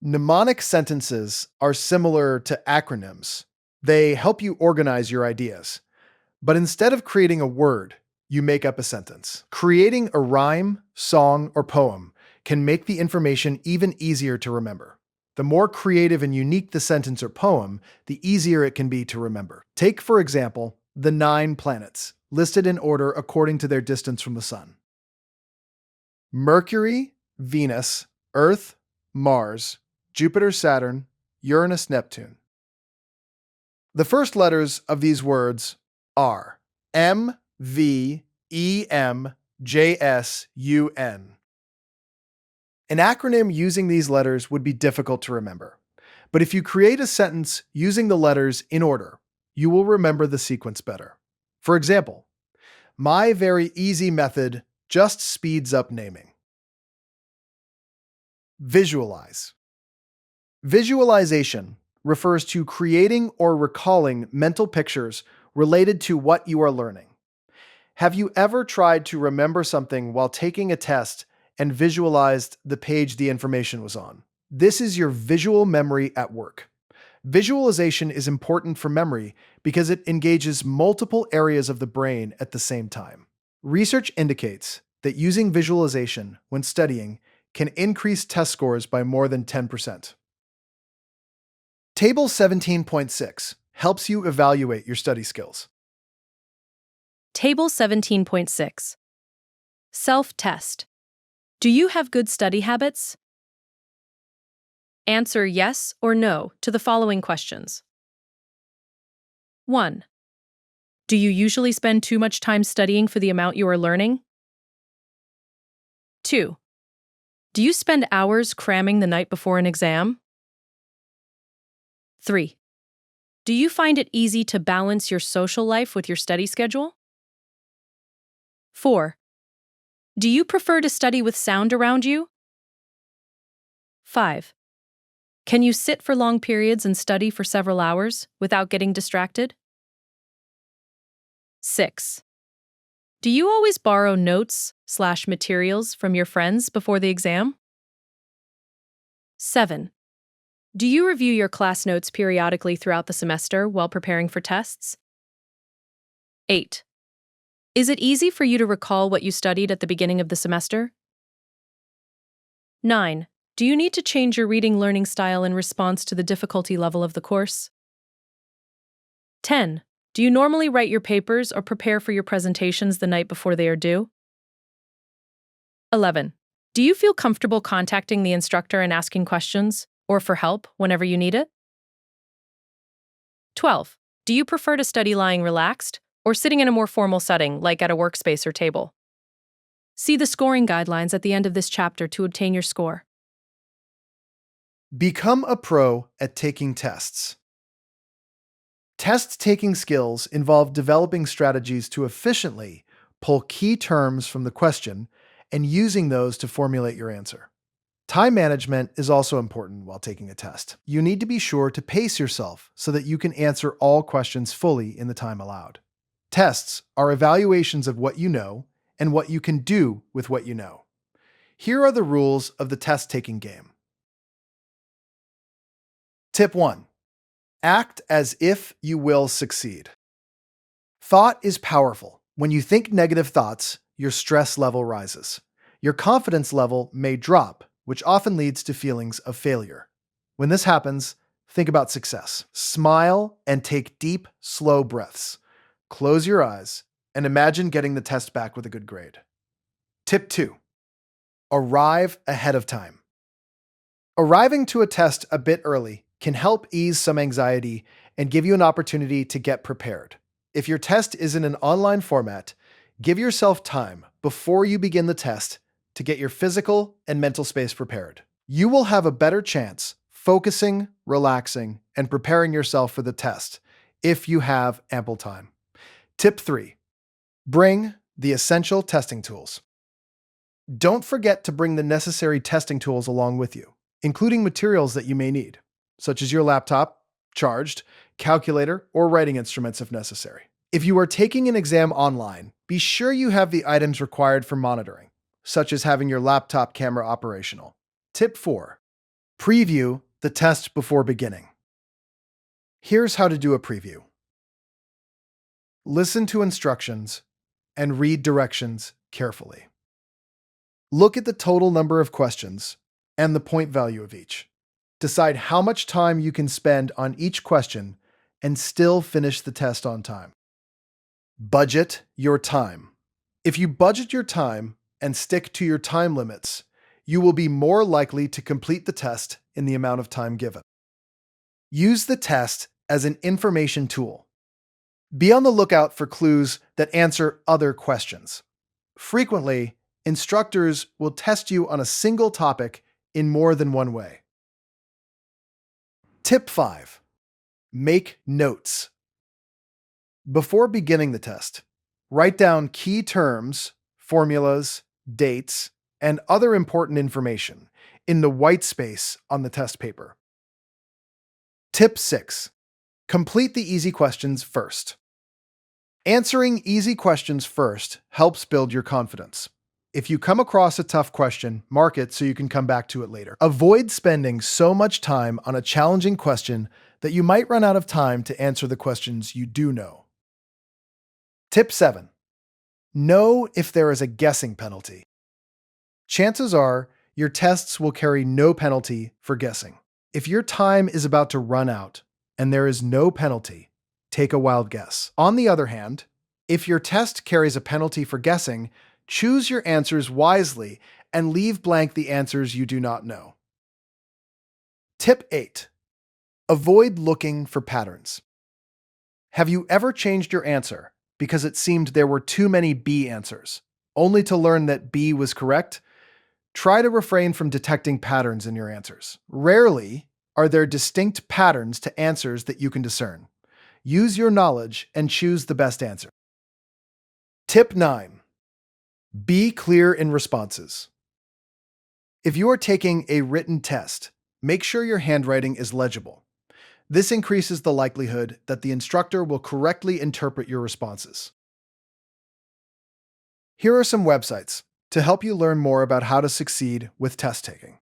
Mnemonic sentences are similar to acronyms. They help you organize your ideas. But instead of creating a word, you make up a sentence. Creating a rhyme, song, or poem can make the information even easier to remember. The more creative and unique the sentence or poem, the easier it can be to remember. Take, for example, the 9 planets, listed in order according to their distance from the Sun. Mercury, Venus, Earth, Mars, Jupiter, Saturn, Uranus, Neptune. The first letters of these words are M, V, E, M, J, S, U, N. An acronym using these letters would be difficult to remember, but if you create a sentence using the letters in order, you will remember the sequence better. For example, my very easy method just speeds up naming. Visualize. Visualization refers to creating or recalling mental pictures related to what you are learning. Have you ever tried to remember something while taking a test and visualized the page the information was on? This is your visual memory at work. Visualization is important for memory because it engages multiple areas of the brain at the same time. Research indicates that using visualization when studying can increase test scores by more than 10%. Table 17.6 helps you evaluate your study skills. Table 17.6. Self-test. Do you have good study habits? Answer yes or no to the following questions. 1. Do you usually spend too much time studying for the amount you are learning? 2. Do you spend hours cramming the night before an exam? 3. Do you find it easy to balance your social life with your study schedule? 4. Do you prefer to study with sound around you? 5. Can you sit for long periods and study for several hours without getting distracted? 6. Do you always borrow notes/materials from your friends before the exam? 7. Do you review your class notes periodically throughout the semester while preparing for tests? 8. Is it easy for you to recall what you studied at the beginning of the semester? 9. Do you need to change your reading learning style in response to the difficulty level of the course? 10. Do you normally write your papers or prepare for your presentations the night before they are due? 11. Do you feel comfortable contacting the instructor and asking questions or for help whenever you need it? 12. Do you prefer to study lying relaxed or sitting in a more formal setting, like at a workspace or table? See the scoring guidelines at the end of this chapter to obtain your score. Become a pro at taking tests. Test-taking skills involve developing strategies to efficiently pull key terms from the question and using those to formulate your answer. Time management is also important while taking a test. You need to be sure to pace yourself so that you can answer all questions fully in the time allowed. Tests are evaluations of what you know and what you can do with what you know. Here are the rules of the test-taking game. Tip 1. Act as if you will succeed. Thought is powerful. When you think negative thoughts, your stress level rises. Your confidence level may drop, which often leads to feelings of failure. When this happens, think about success. Smile and take deep, slow breaths. Close your eyes and imagine getting the test back with a good grade. Tip 2. Arrive ahead of time. Arriving to a test a bit early can help ease some anxiety and give you an opportunity to get prepared. If your test is in an online format, give yourself time before you begin the test to get your physical and mental space prepared. You will have a better chance focusing, relaxing, and preparing yourself for the test if you have ample time. Tip 3. Bring the essential testing tools. Don't forget to bring the necessary testing tools along with you, including materials that you may need, such as your laptop, charged, calculator, or writing instruments if necessary. If you are taking an exam online, be sure you have the items required for monitoring, such as having your laptop camera operational. Tip 4. Preview the test before beginning. Here's how to do a preview. Listen to instructions and read directions carefully. Look at the total number of questions and the point value of each. Decide how much time you can spend on each question and still finish the test on time. Budget your time. If you budget your time and stick to your time limits, you will be more likely to complete the test in the amount of time given. Use the test as an information tool. Be on the lookout for clues that answer other questions. Frequently, instructors will test you on a single topic in more than one way. Tip 5. Make notes. Before beginning the test, write down key terms, formulas, dates, and other important information in the white space on the test paper. Tip 6. Complete the easy questions first. Answering easy questions first helps build your confidence. If you come across a tough question, mark it so you can come back to it later. Avoid spending so much time on a challenging question that you might run out of time to answer the questions you do know. Tip 7. Know if there is a guessing penalty. Chances are your tests will carry no penalty for guessing. If your time is about to run out and there is no penalty, take a wild guess. On the other hand, if your test carries a penalty for guessing, choose your answers wisely and leave blank the answers you do not know. Tip 8. Avoid looking for patterns. Have you ever changed your answer because it seemed there were too many B answers, only to learn that B was correct? Try to refrain from detecting patterns in your answers. Rarely are there distinct patterns to answers that you can discern. Use your knowledge and choose the best answer. Tip 9. Be clear in responses. If you are taking a written test, make sure your handwriting is legible. This increases the likelihood that the instructor will correctly interpret your responses. Here are some websites to help you learn more about how to succeed with test taking.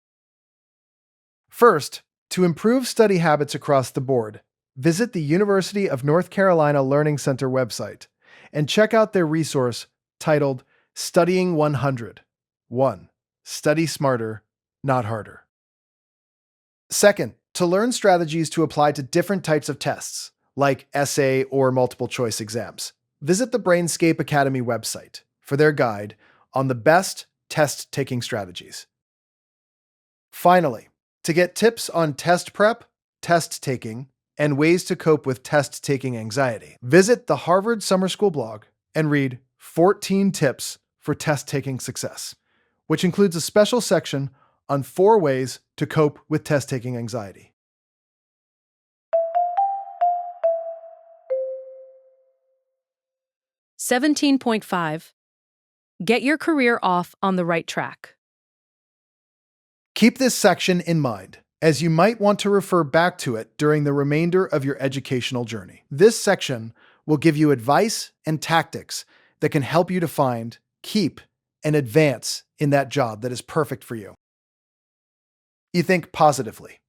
First, to improve study habits across the board, visit the University of North Carolina Learning Center website and check out their resource titled Studying 100. 1. Study smarter, not harder. Second, to learn strategies to apply to different types of tests, like essay or multiple choice exams. Visit the Brainscape Academy website for their guide on the best test-taking strategies. Finally, to get tips on test prep, test taking, and ways to cope with test-taking anxiety, visit the Harvard Summer School blog and read 14 Tips for Test-Taking Success, which includes a special section on 4 ways to cope with test-taking anxiety. "17.5. Get your career off on the right track." Keep this section in mind, as you might want to refer back to it during the remainder of your educational journey. This section will give you advice and tactics that can help you to find, keep, and advance in that job that is perfect for you. You think positively.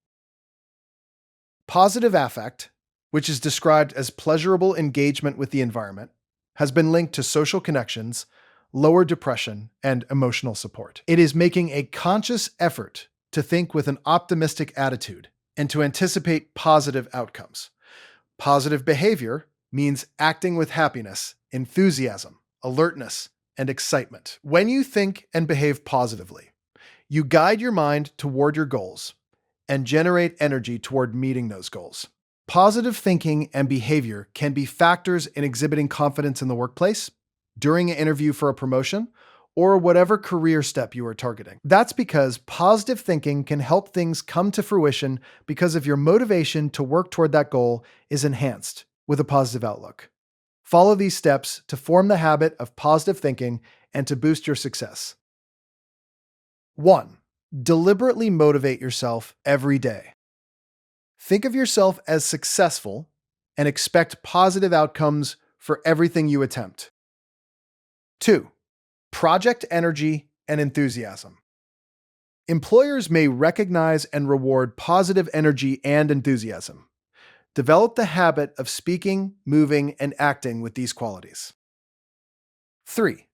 Positive affect, which is described as pleasurable engagement with the environment, has been linked to social connections, lower depression, and emotional support. It is making a conscious effort to think with an optimistic attitude and to anticipate positive outcomes. Positive behavior means acting with happiness, enthusiasm, alertness, and excitement. When you think and behave positively, you guide your mind toward your goals and generate energy toward meeting those goals. Positive thinking and behavior can be factors in exhibiting confidence in the workplace, during an interview for a promotion, or whatever career step you are targeting. That's because positive thinking can help things come to fruition because of your motivation to work toward that goal is enhanced with a positive outlook. Follow these steps to form the habit of positive thinking and to boost your success. 1. Deliberately motivate yourself every day. Think of yourself as successful and expect positive outcomes for everything you attempt. 2. Project energy and enthusiasm. Employers may recognize and reward positive energy and enthusiasm. Develop the habit of speaking, moving, and acting with these qualities. 3.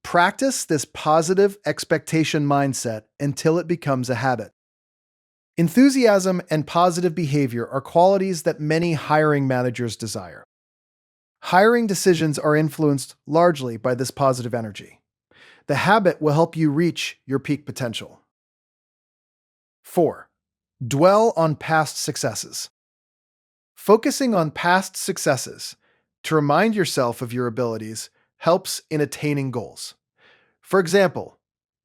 Practice this positive expectation mindset until it becomes a habit. Enthusiasm and positive behavior are qualities that many hiring managers desire. Hiring decisions are influenced largely by this positive energy. The habit will help you reach your peak potential. 4. Dwell on past successes. Focusing on past successes to remind yourself of your abilities helps in attaining goals. For example,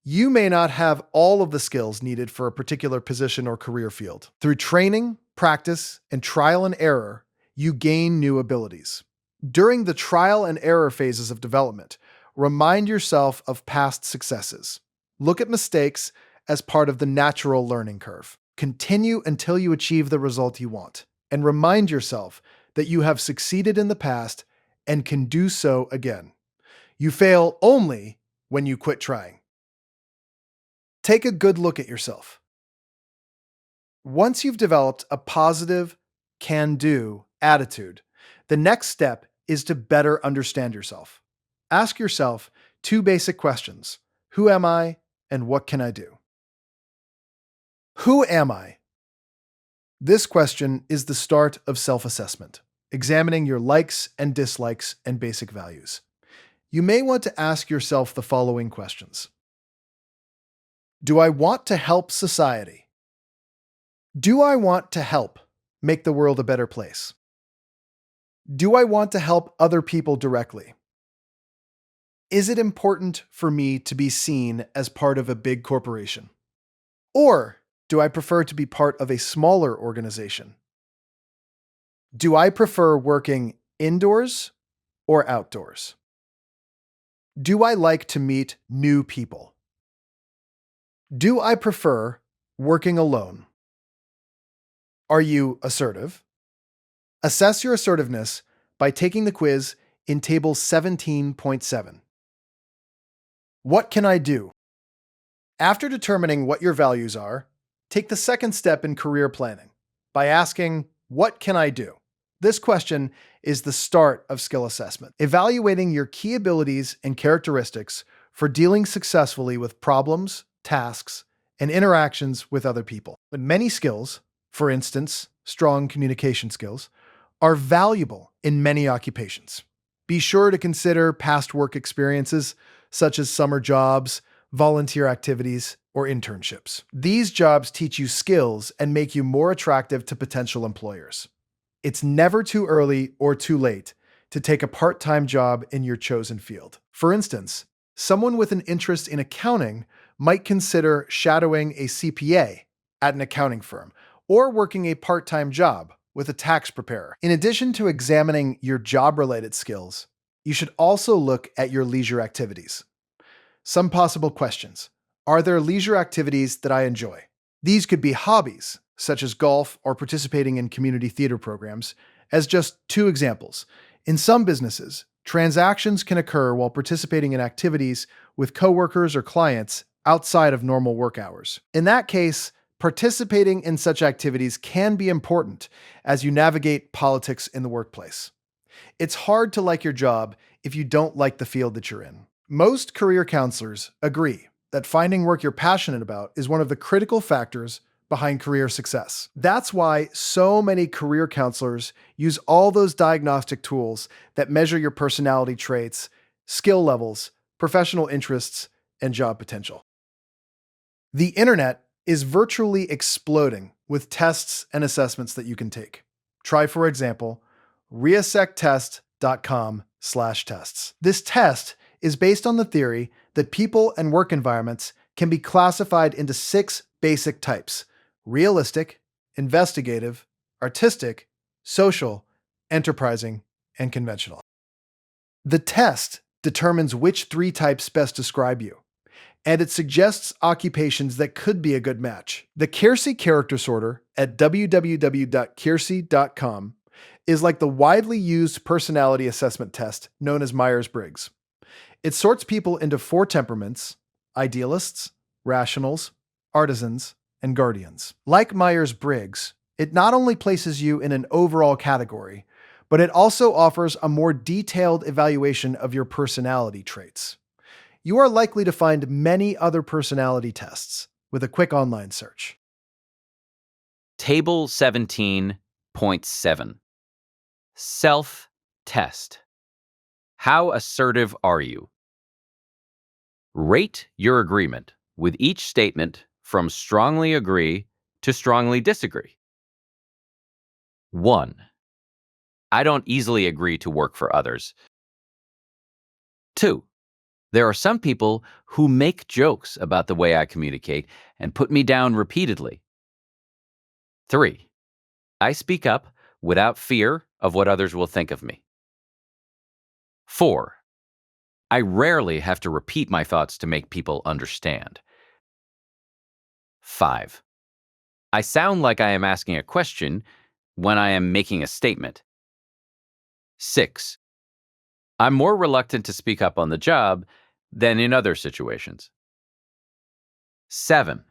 you may not have all of the skills needed for a particular position or career field. Through training, practice, and trial and error, you gain new abilities. During the trial and error phases of development, remind yourself of past successes. Look at mistakes as part of the natural learning curve. Continue until you achieve the result you want, and remind yourself that you have succeeded in the past and can do so again. You fail only when you quit trying. Take a good look at yourself. Once you've developed a positive, can-do attitude, the next step is to better understand yourself. Ask yourself 2 basic questions. Who am I, and what can I do? Who am I? This question is the start of self-assessment, examining your likes and dislikes and basic values. You may want to ask yourself the following questions. Do I want to help society? Do I want to help make the world a better place? Do I want to help other people directly? Is it important for me to be seen as part of a big corporation? Or do I prefer to be part of a smaller organization? Do I prefer working indoors or outdoors? Do I like to meet new people? Do I prefer working alone? Are you assertive? Assess your assertiveness by taking the quiz in Table 17.7. What can I do? After determining what your values are, take the second step in career planning by asking, what can I do? This question is the start of skill assessment, evaluating your key abilities and characteristics for dealing successfully with problems, tasks, and interactions with other people. But many skills, for instance, strong communication skills, are valuable in many occupations. Be sure to consider past work experiences, such as summer jobs, volunteer activities, or internships. These jobs teach you skills and make you more attractive to potential employers. It's never too early or too late to take a part-time job in your chosen field. For instance, someone with an interest in accounting might consider shadowing a CPA at an accounting firm or working a part-time job with a tax preparer. In addition to examining your job-related skills, you should also look at your leisure activities. Some possible questions. Are there leisure activities that I enjoy? These could be hobbies, such as golf or participating in community theater programs, as just two examples. In some businesses, transactions can occur while participating in activities with coworkers or clients outside of normal work hours. In that case, participating in such activities can be important as you navigate politics in the workplace. It's hard to like your job if you don't like the field that you're in. Most career counselors agree that finding work you're passionate about is one of the critical factors behind career success. That's why so many career counselors use all those diagnostic tools that measure your personality traits, skill levels, professional interests, and job potential. The internet is virtually exploding with tests and assessments that you can take. Try, for example, reassectest.com/tests. This test is based on the theory that people and work environments can be classified into 6 basic types: realistic, investigative, artistic, social, enterprising, and conventional. The test determines which 3 types best describe you, and it suggests occupations that could be a good match. The Keirsey character sorter at www.keirsey.com is like the widely used personality assessment test known as Myers-Briggs. It sorts people into 4 temperaments: idealists, rationals, artisans, and guardians. Like Myers-Briggs, it not only places you in an overall category, but it also offers a more detailed evaluation of your personality traits. You are likely to find many other personality tests with a quick online search. Table 17.7. Self-test. How assertive are you? Rate your agreement with each statement from strongly agree to strongly disagree. 1. I don't easily agree to work for others. 2. There are some people who make jokes about the way I communicate and put me down repeatedly. 3. I speak up without fear of what others will think of me. 4. I rarely have to repeat my thoughts to make people understand. 5. I sound like I am asking a question when I am making a statement. 6. I'm more reluctant to speak up on the job than in other situations. 7.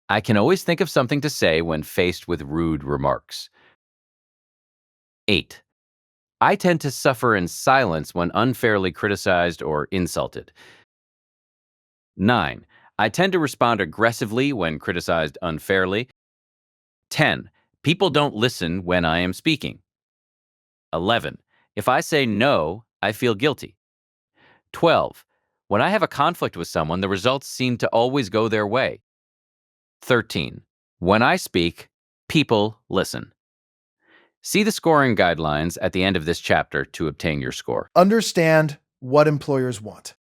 I can always think of something to say when faced with rude remarks. 8. I tend to suffer in silence when unfairly criticized or insulted. 9. I tend to respond aggressively when criticized unfairly. 10. People don't listen when I am speaking. 11. If I say no, I feel guilty. 12. When I have a conflict with someone, the results seem to always go their way. 13. When I speak, people listen. See the scoring guidelines at the end of this chapter to obtain your score. Understand what employers want.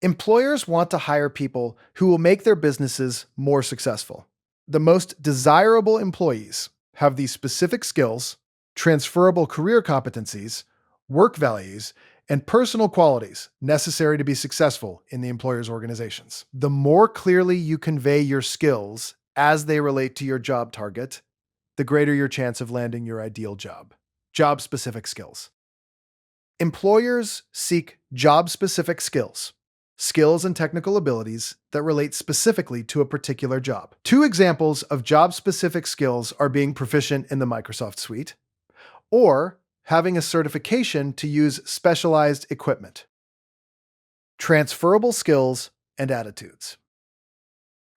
Employers want to hire people who will make their businesses more successful. The most desirable employees have these specific skills, transferable career competencies, work values, and personal qualities necessary to be successful in the employer's organizations. The more clearly you convey your skills as they relate to your job target, the greater your chance of landing your ideal job. Job-specific skills. Employers seek job-specific skills, skills and technical abilities that relate specifically to a particular job. 2 examples of job-specific skills are being proficient in the Microsoft Suite, or having a certification to use specialized equipment. Transferable skills and attitudes.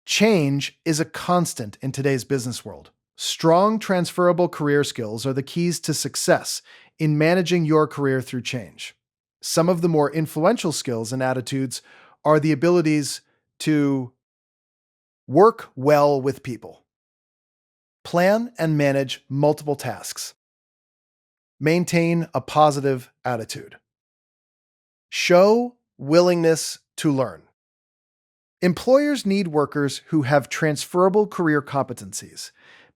Change is a constant in today's business world. Strong transferable career skills are the keys to success in managing your career through change. Some of the more influential skills and attitudes are the abilities to work well with people, plan and manage multiple tasks, maintain a positive attitude, show willingness to learn. Employers need workers who have transferable career competencies,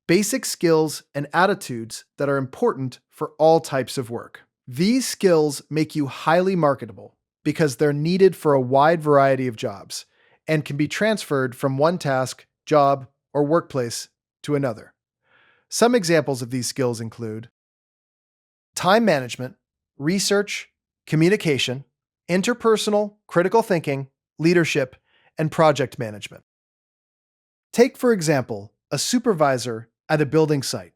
basic skills and attitudes that are important for all types of work. These skills make you highly marketable because they're needed for a wide variety of jobs and can be transferred from one task, job, or workplace to another. Some examples of these skills include time management, research, communication, interpersonal, critical thinking, leadership, and project management. Take, for example, a supervisor at a building site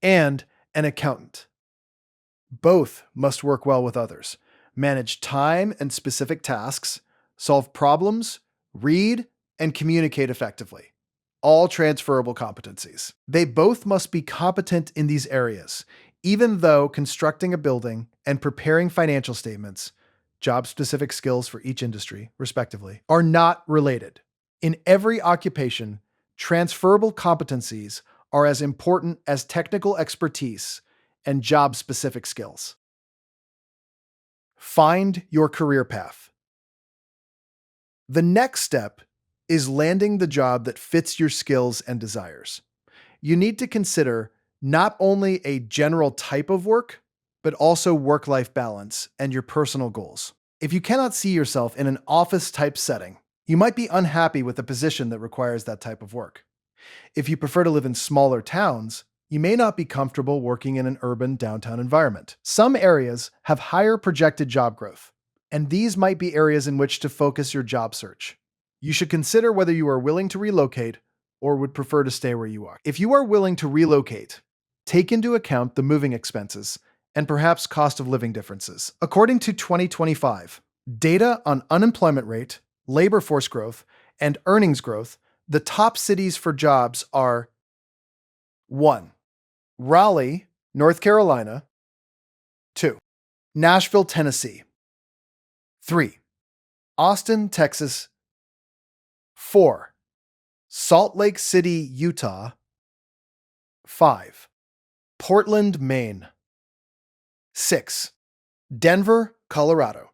and an accountant. Both must work well with others, manage time and specific tasks, solve problems, read, and communicate effectively. All transferable competencies. They both must be competent in these areas, even though constructing a building and preparing financial statements, job-specific skills for each industry, respectively, are not related. In every occupation, transferable competencies are as important as technical expertise and job-specific skills. Find your career path. The next step is landing the job that fits your skills and desires. You need to consider not only a general type of work, but also work-life balance and your personal goals. If you cannot see yourself in an office-type setting, you might be unhappy with a position that requires that type of work. If you prefer to live in smaller towns, you may not be comfortable working in an urban downtown environment. Some areas have higher projected job growth, and these might be areas in which to focus your job search. You should consider whether you are willing to relocate or would prefer to stay where you are. If you are willing to relocate, take into account the moving expenses and perhaps cost of living differences. According to 2025 data on unemployment rate, labor force growth, and earnings growth, the top cities for jobs are 1. Raleigh, North Carolina. 2. Nashville, Tennessee. 3. Austin, Texas. 4. Salt Lake City, Utah. 5. Portland, Maine. 6. Denver, Colorado.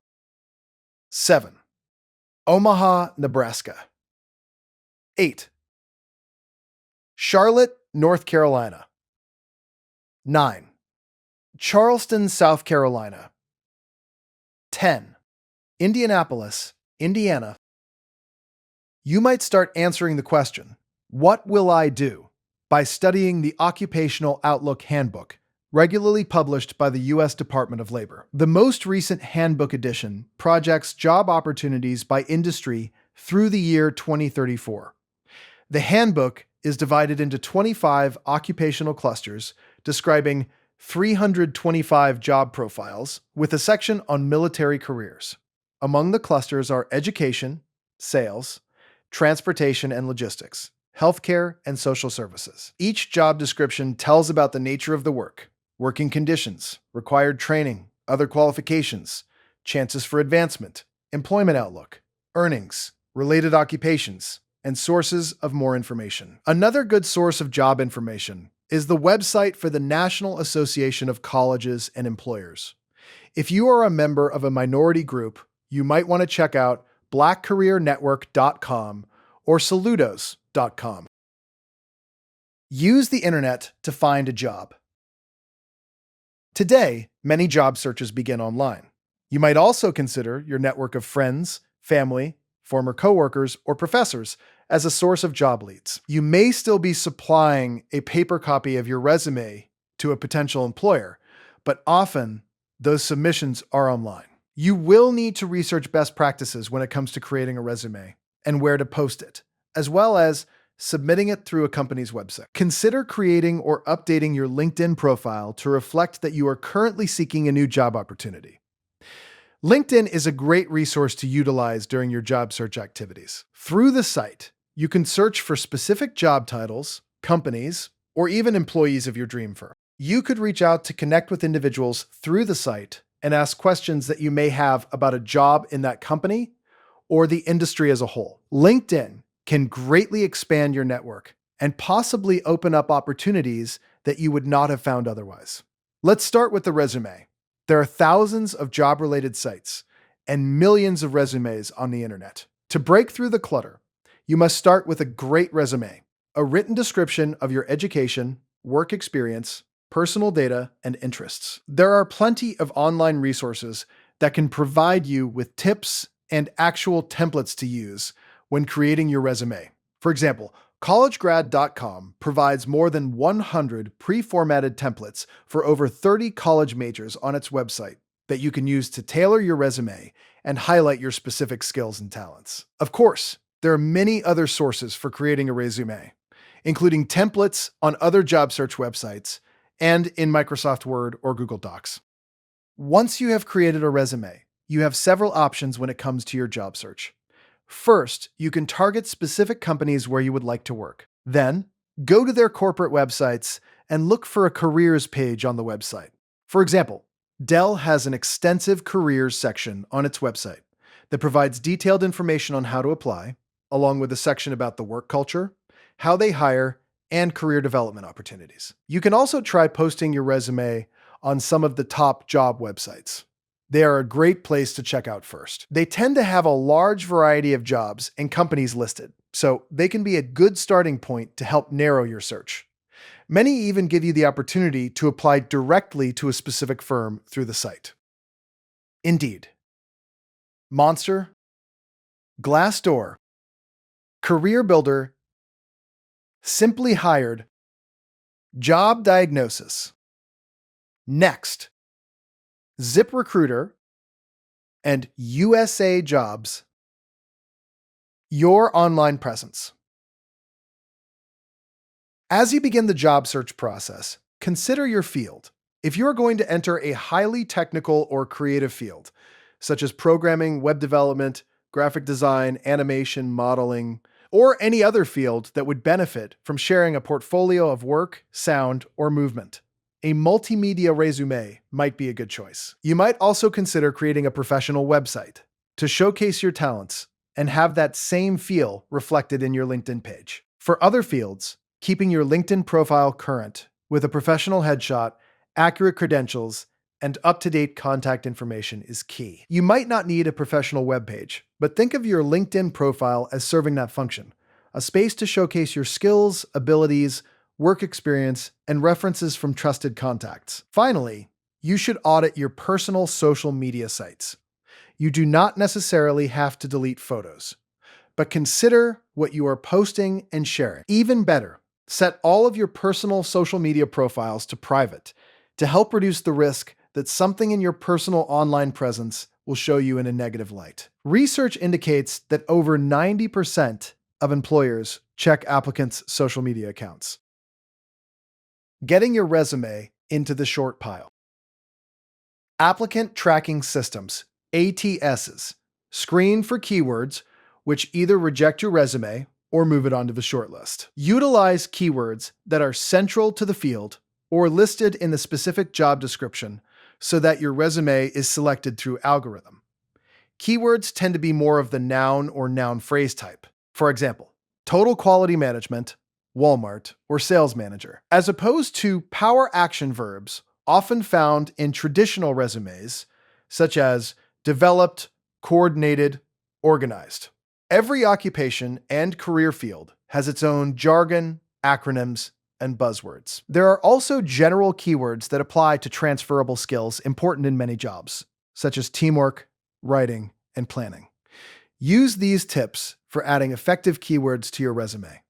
7. Omaha, Nebraska. 8. Charlotte, North Carolina. 9. Charleston, South Carolina. 10. Indianapolis, Indiana. You might start answering the question, "What will I do?" by studying the Occupational Outlook Handbook, regularly published by the U.S. Department of Labor. The most recent handbook edition projects job opportunities by industry through the year 2034. The handbook is divided into 25 occupational clusters describing 325 job profiles with a section on military careers. Among the clusters are education, sales, transportation and logistics, healthcare, and social services. Each job description tells about the nature of the work, working conditions, required training, other qualifications, chances for advancement, employment outlook, earnings, related occupations, and sources of more information. Another good source of job information is the website for the National Association of Colleges and Employers. If you are a member of a minority group, you might want to check out blackcareernetwork.com or saludos.com. Use the internet to find a job. Today, many job searches begin online. You might also consider your network of friends, family, former coworkers, or professors as a source of job leads. You may still be supplying a paper copy of your resume to a potential employer, but often those submissions are online. You will need to research best practices when it comes to creating a resume and where to post it, as well as submitting it through a company's website. Consider creating or updating your LinkedIn profile to reflect that you are currently seeking a new job opportunity. LinkedIn is a great resource to utilize during your job search activities. Through the site, You can search for specific job titles, companies, or even employees of your dream firm. You could reach out to connect with individuals through the site and ask questions that you may have about a job in that company or the industry as a whole. LinkedIn can greatly expand your network and possibly open up opportunities that you would not have found otherwise. Let's start with the resume. There are thousands of job-related sites and millions of resumes on the internet. To break through the clutter, you must start with a great resume, a written description of your education, work experience, personal data, and interests. There are plenty of online resources that can provide you with tips and actual templates to use when creating your resume. For example, collegegrad.com provides more than 100 pre-formatted templates for over 30 college majors on its website that you can use to tailor your resume and highlight your specific skills and talents. Of course, there are many other sources for creating a resume, including templates on other job search websites and in Microsoft Word or Google Docs. Once you have created a resume, you have several options when it comes to your job search. First, you can target specific companies where you would like to work. Then, go to their corporate websites and look for a careers page on the website. For example, Dell has an extensive careers section on its website that provides detailed information on how to apply, along with a section about the work culture, how they hire, and career development opportunities. You can also try posting your resume on some of the top job websites. They are a great place to check out first. They tend to have a large variety of jobs and companies listed, so they can be a good starting point to help narrow your search. Many even give you the opportunity to apply directly to a specific firm through the site. Indeed, Monster, Glassdoor, Career Builder, Simply Hired, Job Diagnosis, Next, ZipRecruiter, and USA Jobs, your online presence. As you begin the job search process, consider your field. If you are going to enter a highly technical or creative field, such as programming, web development, graphic design, animation, modeling, or any other field that would benefit from sharing a portfolio of work, sound, or movement, a multimedia resume might be a good choice. You might also consider creating a professional website to showcase your talents and have that same feel reflected in your LinkedIn page. For other fields, keeping your LinkedIn profile current with a professional headshot, accurate credentials, and up-to-date contact information is key. You might not need a professional webpage, but think of your LinkedIn profile as serving that function, a space to showcase your skills, abilities, work experience, and references from trusted contacts. Finally, you should audit your personal social media sites. You do not necessarily have to delete photos, but consider what you are posting and sharing. Even better, set all of your personal social media profiles to private to help reduce the risk that something in your personal online presence will show you in a negative light. Research indicates that over 90% of employers check applicants' social media accounts. Getting your resume into the short pile. Applicant tracking systems, ATSs, screen for keywords which either reject your resume or move it onto the shortlist. Utilize keywords that are central to the field or listed in the specific job description so that your resume is selected through algorithm. Keywords tend to be more of the noun or noun phrase type. For example, total quality management, Walmart, or sales manager, as opposed to power action verbs often found in traditional resumes, such as developed, coordinated, organized. Every occupation and career field has its own jargon, acronyms, and buzzwords. There are also general keywords that apply to transferable skills important in many jobs, such as teamwork, writing, and planning. Use these tips for adding effective keywords to your resume.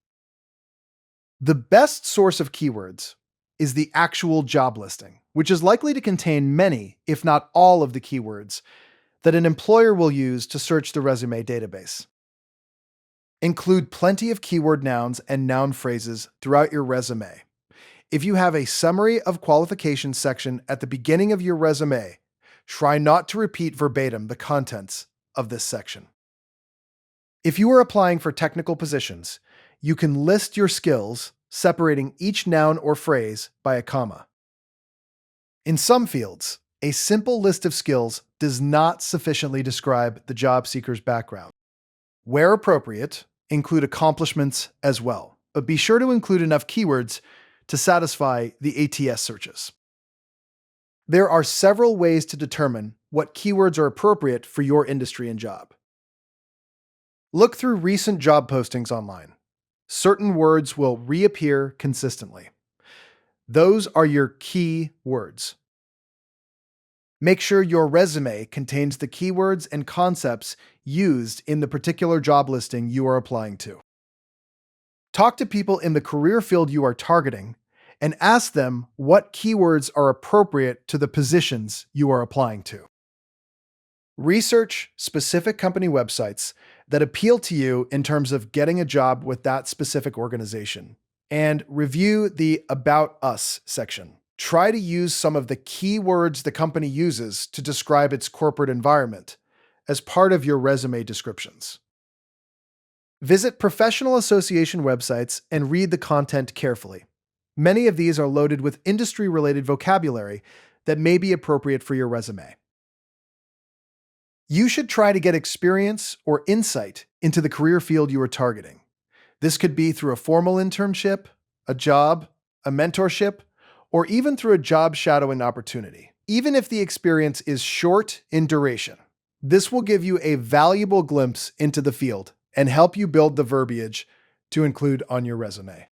The best source of keywords is the actual job listing, which is likely to contain many, if not all, of the keywords that an employer will use to search the resume database. Include plenty of keyword nouns and noun phrases throughout your resume. If you have a summary of qualifications section at the beginning of your resume, try not to repeat verbatim the contents of this section. If you are applying for technical positions, you can list your skills, separating each noun or phrase by a comma. In some fields, a simple list of skills does not sufficiently describe the job seeker's background. Where appropriate, include accomplishments as well, but be sure to include enough keywords to satisfy the ATS searches. There are several ways to determine what keywords are appropriate for your industry and job. Look through recent job postings online. Certain words will reappear consistently. Those are your key words. Make sure your resume contains the keywords and concepts used in the particular job listing you are applying to. Talk to people in the career field you are targeting and ask them what keywords are appropriate to the positions you are applying to. Research specific company websites that appeal to you in terms of getting a job with that specific organization, and review the About Us section. Try to use some of the keywords the company uses to describe its corporate environment as part of your resume descriptions. Visit professional association websites and read the content carefully. Many of these are loaded with industry-related vocabulary that may be appropriate for your resume. You should try to get experience or insight into the career field you are targeting. This could be through a formal internship, a job, a mentorship, or even through a job shadowing opportunity. Even if the experience is short in duration, this will give you a valuable glimpse into the field and help you build the verbiage to include on your resume.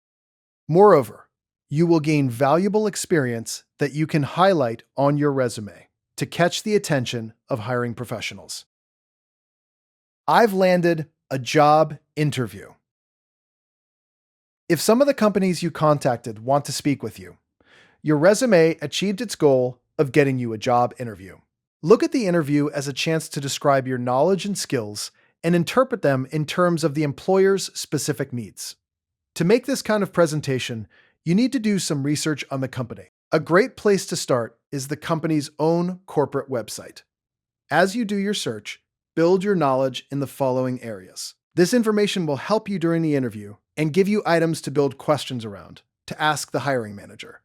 Moreover, you will gain valuable experience that you can highlight on your resume to catch the attention of hiring professionals. I've landed a job interview. If some of the companies you contacted want to speak with you, your resume achieved its goal of getting you a job interview. Look at the interview as a chance to describe your knowledge and skills and interpret them in terms of the employer's specific needs. To make this kind of presentation, you need to do some research on the company. A great place to start is the company's own corporate website. As you do your search, build your knowledge in the following areas. This information will help you during the interview and give you items to build questions around, to ask the hiring manager.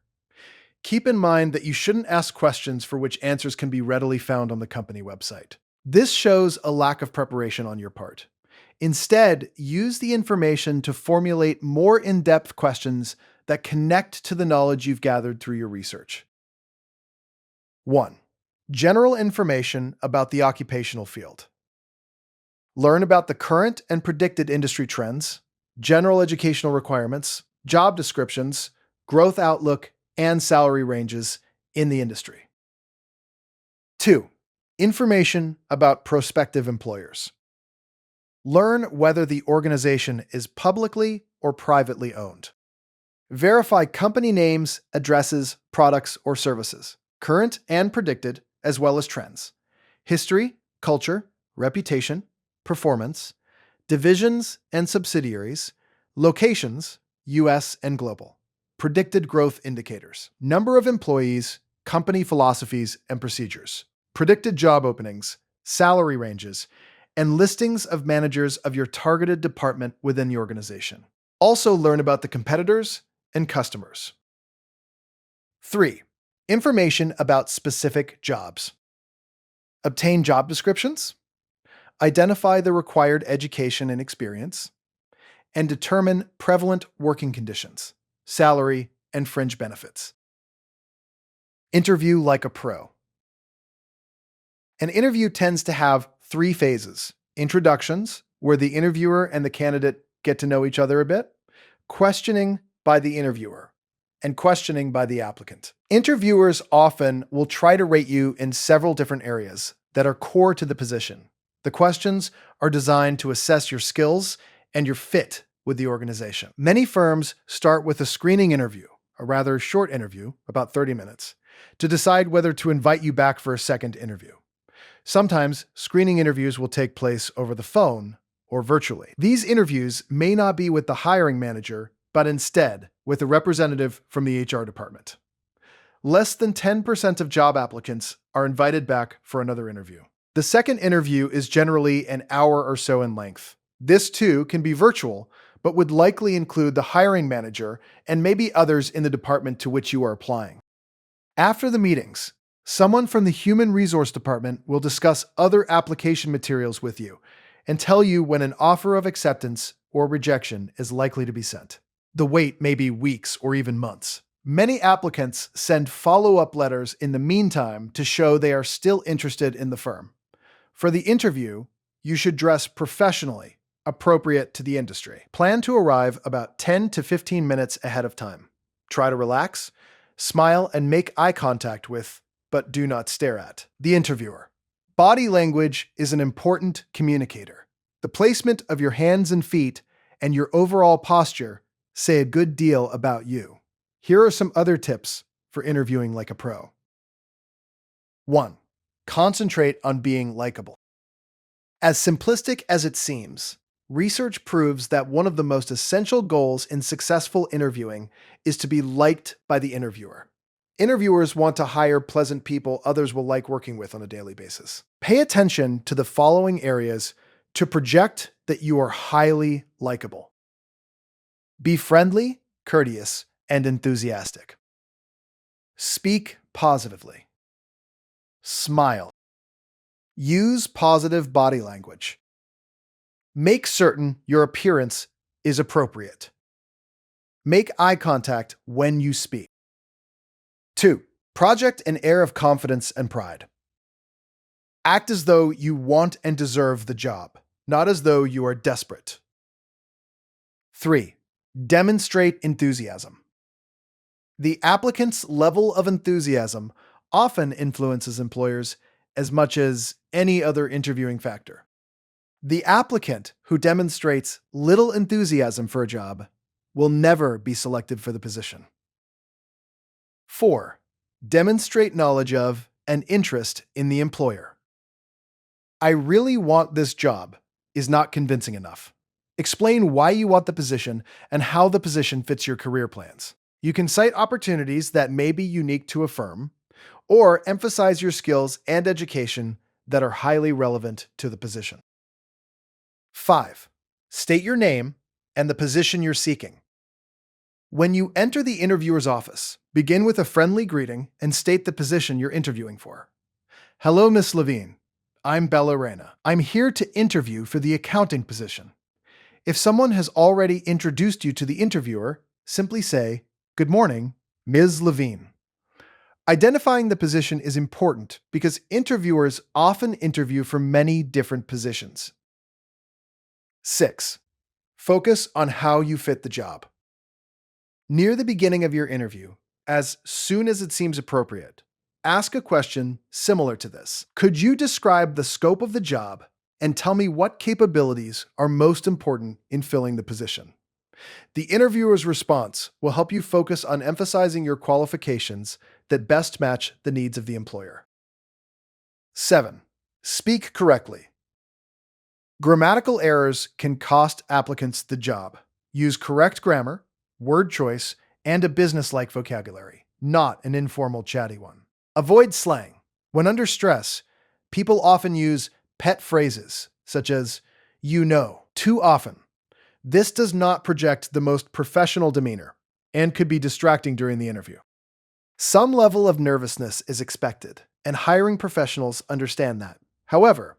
Keep in mind that you shouldn't ask questions for which answers can be readily found on the company website. This shows a lack of preparation on your part. Instead, use the information to formulate more in-depth questions that connect to the knowledge you've gathered through your research. 1. General information about the occupational field. Learn about the current and predicted industry trends, general educational requirements, job descriptions, growth outlook, and salary ranges in the industry. 2. Information about prospective employers. Learn whether the organization is publicly or privately owned. Verify company names, addresses, products, or services, current and predicted, as well as trends, history, culture, reputation, performance, divisions and subsidiaries, locations, US and global, predicted growth indicators, number of employees, company philosophies and procedures, predicted job openings, salary ranges, and listings of managers of your targeted department within the organization. Also learn about the competitors and customers. 3. Information about specific jobs. Obtain job descriptions, identify the required education and experience, and determine prevalent working conditions, salary, and fringe benefits. Interview like a pro. An interview tends to have 3 phases: introductions, where the interviewer and the candidate get to know each other a bit, questioning by the interviewer, and questioning by the applicant. Interviewers often will try to rate you in several different areas that are core to the position. The questions are designed to assess your skills and your fit with the organization. Many firms start with a screening interview, a rather short interview, about 30 minutes, to decide whether to invite you back for a second interview. Sometimes screening interviews will take place over the phone or virtually. These interviews may not be with the hiring manager, but instead with a representative from the HR department. Less than 10% of job applicants are invited back for another interview. The second interview is generally an hour or so in length. This too can be virtual, but would likely include the hiring manager and maybe others in the department to which you are applying. After the meetings, someone from the Human Resource Department will discuss other application materials with you and tell you when an offer of acceptance or rejection is likely to be sent. The wait may be weeks or even months. Many applicants send follow-up letters in the meantime to show they are still interested in the firm. For the interview, you should dress professionally, appropriate to the industry. Plan to arrive about 10 to 15 minutes ahead of time. Try to relax, smile, and make eye contact with, but do not stare at, the interviewer. Body language is an important communicator. The placement of your hands and feet and your overall posture say a good deal about you. Here are some other tips for interviewing like a pro. 1. Concentrate on being likable. As simplistic as it seems, research proves that one of the most essential goals in successful interviewing is to be liked by the interviewer. Interviewers want to hire pleasant people others will like working with on a daily basis. Pay attention to the following areas to project that you are highly likable. Be friendly, courteous, and enthusiastic. Speak positively. Smile. Use positive body language. Make certain your appearance is appropriate. Make eye contact when you speak. 2. Project an air of confidence and pride. Act as though you want and deserve the job, not as though you are desperate. 3. Demonstrate enthusiasm. The applicant's level of enthusiasm often influences employers as much as any other interviewing factor. The applicant who demonstrates little enthusiasm for a job will never be selected for the position. 4. Demonstrate knowledge of and interest in the employer. I really want this job is not convincing enough. Explain why you want the position and how the position fits your career plans. You can cite opportunities that may be unique to a firm, or emphasize your skills and education that are highly relevant to the position. 5. State your name and the position you're seeking. When you enter the interviewer's office, begin with a friendly greeting and state the position you're interviewing for. Hello, Miss Levine. I'm Bella Reyna. I'm here to interview for the accounting position. If someone has already introduced you to the interviewer, simply say, "Good morning, Ms. Levine." Identifying the position is important because interviewers often interview for many different positions. 6. Focus on how you fit the job. Near the beginning of your interview, as soon as it seems appropriate, ask a question similar to this. Could you describe the scope of the job and tell me what capabilities are most important in filling the position? The interviewer's response will help you focus on emphasizing your qualifications that best match the needs of the employer. 7. Speak correctly. Grammatical errors can cost applicants the job. Use correct grammar, word choice, and a business-like vocabulary, not an informal, chatty one. Avoid slang. When under stress, people often use pet phrases, such as, "you know," too often. This does not project the most professional demeanor and could be distracting during the interview. Some level of nervousness is expected, and hiring professionals understand that. However,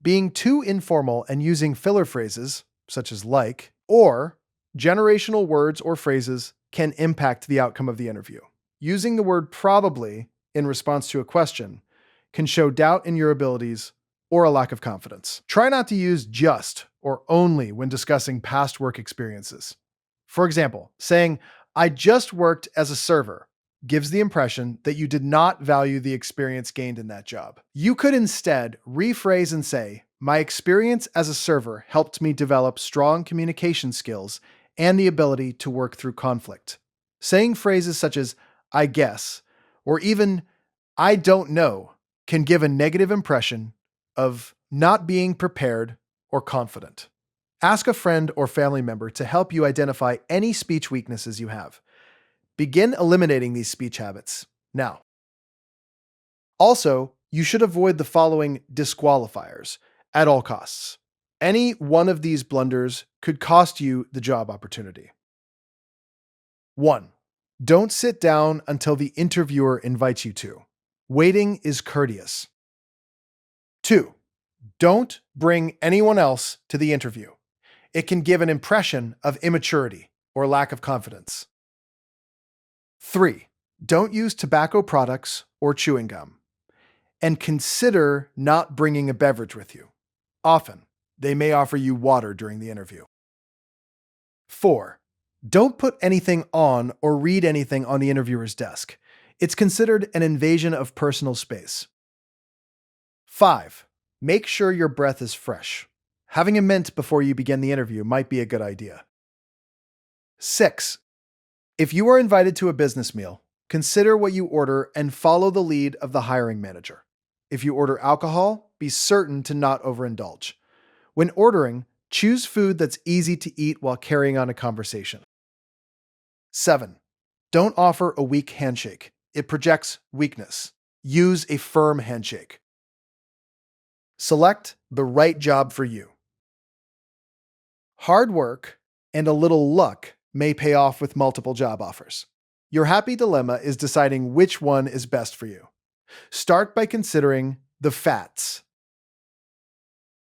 being too informal and using filler phrases, such as like, or generational words or phrases can impact the outcome of the interview. Using the word probably in response to a question can show doubt in your abilities or a lack of confidence. Try not to use just or only when discussing past work experiences. For example, saying, "I just worked as a server," gives the impression that you did not value the experience gained in that job. You could instead rephrase and say, "My experience as a server helped me develop strong communication skills and the ability to work through conflict." Saying phrases such as, "I guess," or even, "I don't know," can give a negative impression of not being prepared or confident. Ask a friend or family member to help you identify any speech weaknesses you have. Begin eliminating these speech habits now. Also, you should avoid the following disqualifiers at all costs. Any one of these blunders could cost you the job opportunity. 1. Don't sit down until the interviewer invites you to. Waiting is courteous. 2. Don't bring anyone else to the interview. It can give an impression of immaturity or lack of confidence. 3. Don't use tobacco products or chewing gum. And consider not bringing a beverage with you. Often, they may offer you water during the interview. 4. Don't put anything on or read anything on the interviewer's desk. It's considered an invasion of personal space. 5. Make sure your breath is fresh. Having a mint before you begin the interview might be a good idea. 6. If you are invited to a business meal, consider what you order and follow the lead of the hiring manager. If you order alcohol, be certain to not overindulge. When ordering, choose food that's easy to eat while carrying on a conversation. 7. Don't offer a weak handshake. It projects weakness. Use a firm handshake. Select the right job for you. Hard work and a little luck may pay off with multiple job offers. Your happy dilemma is deciding which one is best for you. Start by considering the FATs.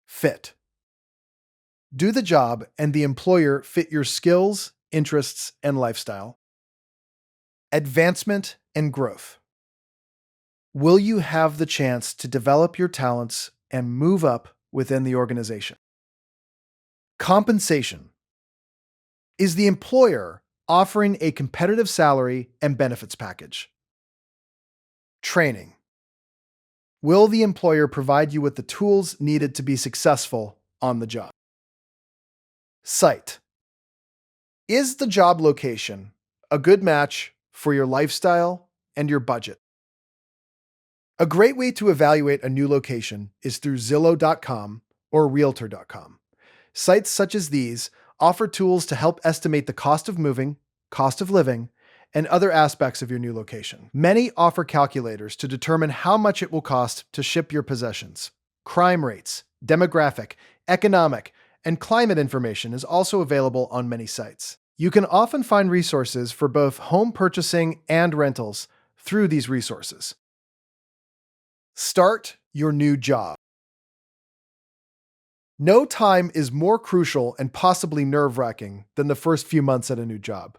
Fit. Do the job and the employer fit your skills, interests, and lifestyle? Advancement and growth. Will you have the chance to develop your talents and move up within the organization? Compensation. Is the employer offering a competitive salary and benefits package? Training. Will the employer provide you with the tools needed to be successful on the job? Site. Is the job location a good match for your lifestyle and your budget? A great way to evaluate a new location is through Zillow.com or Realtor.com. Sites such as these offer tools to help estimate the cost of moving, cost of living, and other aspects of your new location. Many offer calculators to determine how much it will cost to ship your possessions. Crime rates, demographic, economic, and climate information is also available on many sites. You can often find resources for both home purchasing and rentals through these resources. Start your new job. No time is more crucial and possibly nerve-wracking than the first few months at a new job.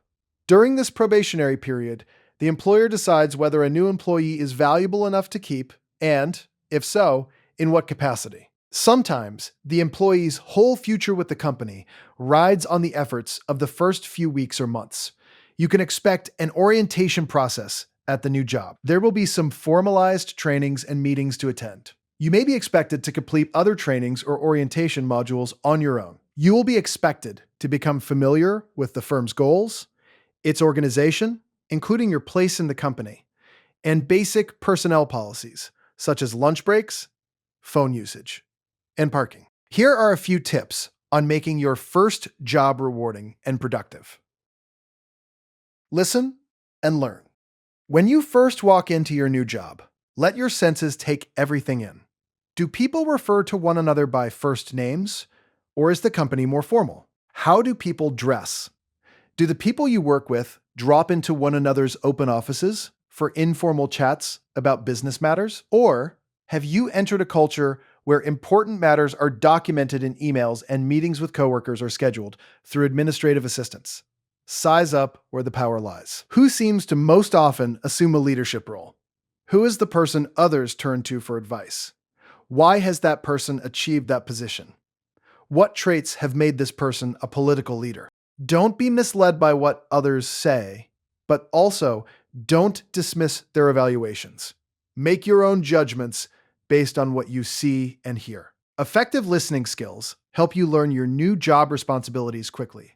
During this probationary period, the employer decides whether a new employee is valuable enough to keep and, if so, in what capacity. Sometimes, the employee's whole future with the company rides on the efforts of the first few weeks or months. You can expect an orientation process at the new job. There will be some formalized trainings and meetings to attend. You may be expected to complete other trainings or orientation modules on your own. You will be expected to become familiar with the firm's goals, its organization, including your place in the company, and basic personnel policies, such as lunch breaks, phone usage, and parking. Here are a few tips on making your first job rewarding and productive. Listen and learn. When you first walk into your new job, let your senses take everything in. Do people refer to one another by first names, or is the company more formal? How do people dress? Do the people you work with drop into one another's open offices for informal chats about business matters? Or have you entered a culture where important matters are documented in emails and meetings with coworkers are scheduled through administrative assistants? Size up where the power lies. Who seems to most often assume a leadership role? Who is the person others turn to for advice? Why has that person achieved that position? What traits have made this person a political leader? Don't be misled by what others say, but also don't dismiss their evaluations. Make your own judgments based on what you see and hear. Effective listening skills help you learn your new job responsibilities quickly.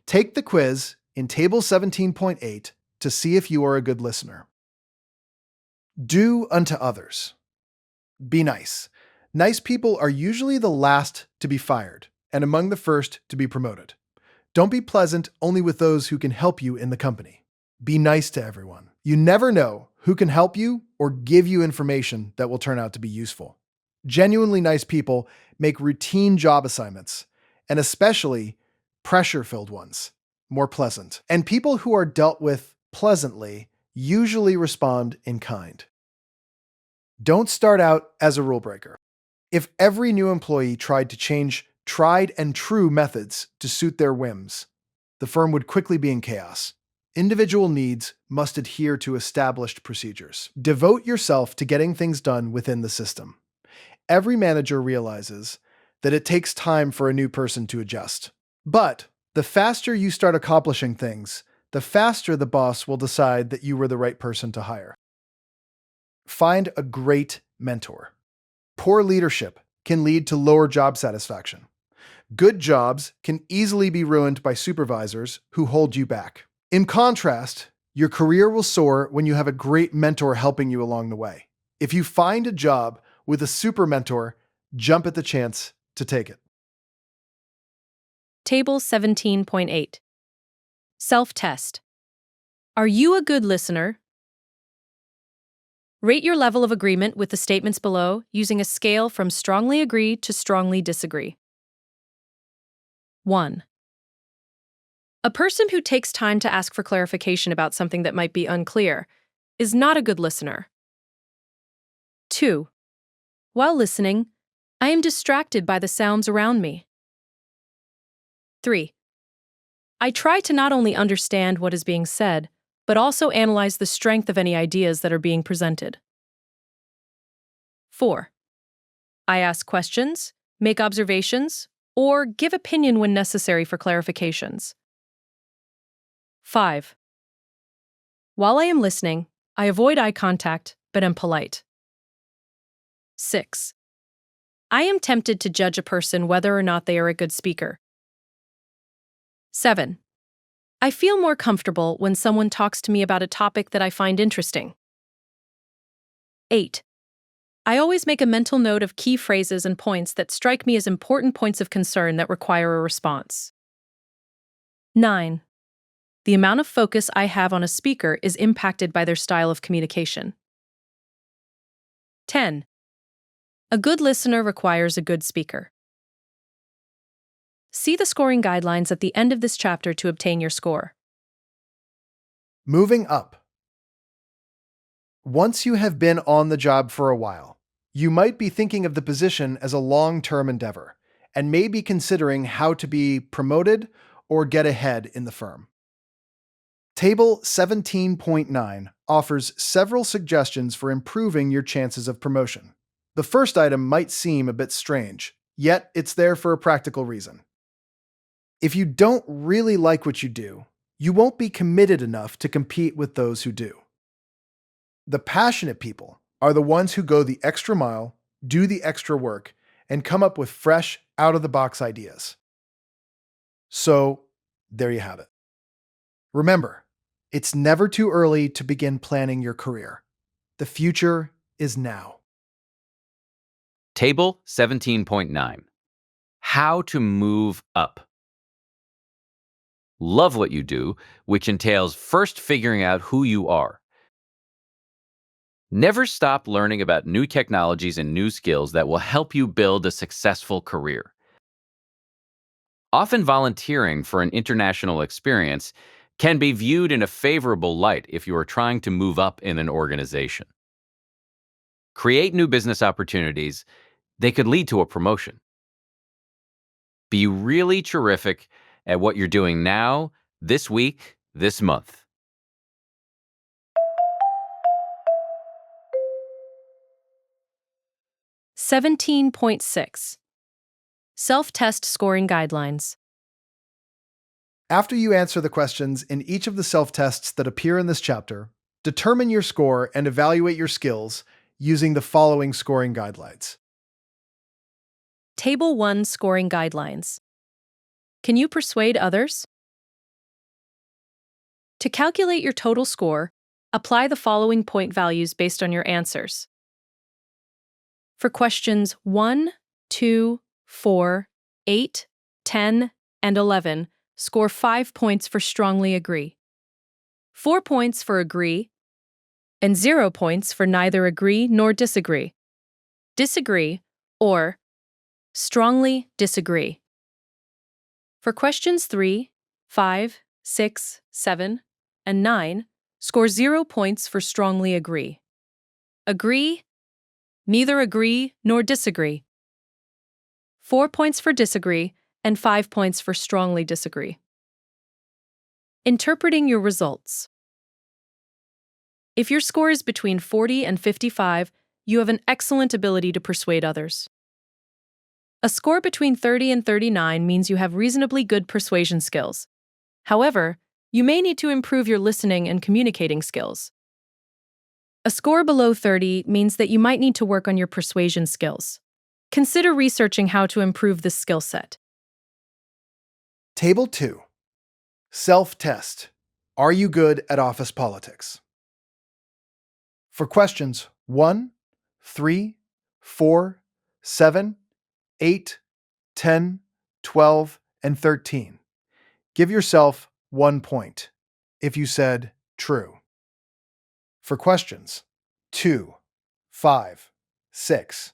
Take the quiz in Table 17.8 to see if you are a good listener. Do unto others. Be nice. Nice people are usually the last to be fired and among the first to be promoted. Don't be pleasant only with those who can help you in the company. Be nice to everyone. You never know who can help you or give you information that will turn out to be useful. Genuinely nice people make routine job assignments, and especially pressure-filled ones, more pleasant. And people who are dealt with pleasantly usually respond in kind. Don't start out as a rule breaker. If every new employee tried to change tried and true methods to suit their whims, the firm would quickly be in chaos. Individual needs must adhere to established procedures. Devote yourself to getting things done within the system. Every manager realizes that it takes time for a new person to adjust. But the faster you start accomplishing things, the faster the boss will decide that you were the right person to hire. Find a great mentor. Poor leadership can lead to lower job satisfaction. Good jobs can easily be ruined by supervisors who hold you back. In contrast, your career will soar when you have a great mentor helping you along the way. If you find a job with a super mentor, jump at the chance to take it. Table 17.8. Self-test. Are you a good listener? Rate your level of agreement with the statements below using a scale from strongly agree to strongly disagree. 1. A person who takes time to ask for clarification about something that might be unclear is not a good listener. 2. While listening, I am distracted by the sounds around me. 3. I try to not only understand what is being said, but also analyze the strength of any ideas that are being presented. 4. I ask questions, make observations, or give opinion when necessary for clarifications. 5. While I am listening, I avoid eye contact, but am polite. 6. I am tempted to judge a person whether or not they are a good speaker. 7. I feel more comfortable when someone talks to me about a topic that I find interesting. 8. I always make a mental note of key phrases and points that strike me as important points of concern that require a response. 9. The amount of focus I have on a speaker is impacted by their style of communication. 10. A good listener requires a good speaker. See the scoring guidelines at the end of this chapter to obtain your score. Moving up. Once you have been on the job for a while, you might be thinking of the position as a long-term endeavor and may be considering how to be promoted or get ahead in the firm. Table 17.9 offers several suggestions for improving your chances of promotion. The first item might seem a bit strange, yet it's there for a practical reason. If you don't really like what you do, you won't be committed enough to compete with those who do. The passionate people are the ones who go the extra mile, do the extra work, and come up with fresh, out-of-the-box ideas. So, there you have it. Remember, it's never too early to begin planning your career. The future is now. Table 17.9. How to move up. Love what you do, which entails first figuring out who you are. Never stop learning about new technologies and new skills that will help you build a successful career. Often volunteering for an international experience can be viewed in a favorable light if you are trying to move up in an organization. Create new business opportunities. They could lead to a promotion. Be really terrific at what you're doing now, this week, this month. .6 Self-test scoring guidelines. After you answer the questions in each of the self-tests that appear in this chapter, determine your score and evaluate your skills using the following scoring guidelines. Table 1 Scoring Guidelines. Can you persuade others? To calculate your total score, apply the following point values based on your answers. For questions 1, 2, 4, 8, 10, and 11, score 5 points for strongly agree, 4 points for agree, and 0 points for neither agree nor disagree. Disagree or strongly disagree. For questions 3, 5, 6, 7, and 9, score 0 points for strongly agree. Agree, neither agree nor disagree. 4 points for disagree, and 5 points for strongly disagree. Interpreting your results. If your score is between 40 and 55, you have an excellent ability to persuade others. A score between 30 and 39 means you have reasonably good persuasion skills. However, you may need to improve your listening and communicating skills. A score below 30 means that you might need to work on your persuasion skills. Consider researching how to improve this skill set. Table 2. Self-test. Are you good at office politics? For questions 1, 3, 4, 7, 8, 10, 12, and 13, give yourself 1 point if you said true. For questions 2, 5, 6,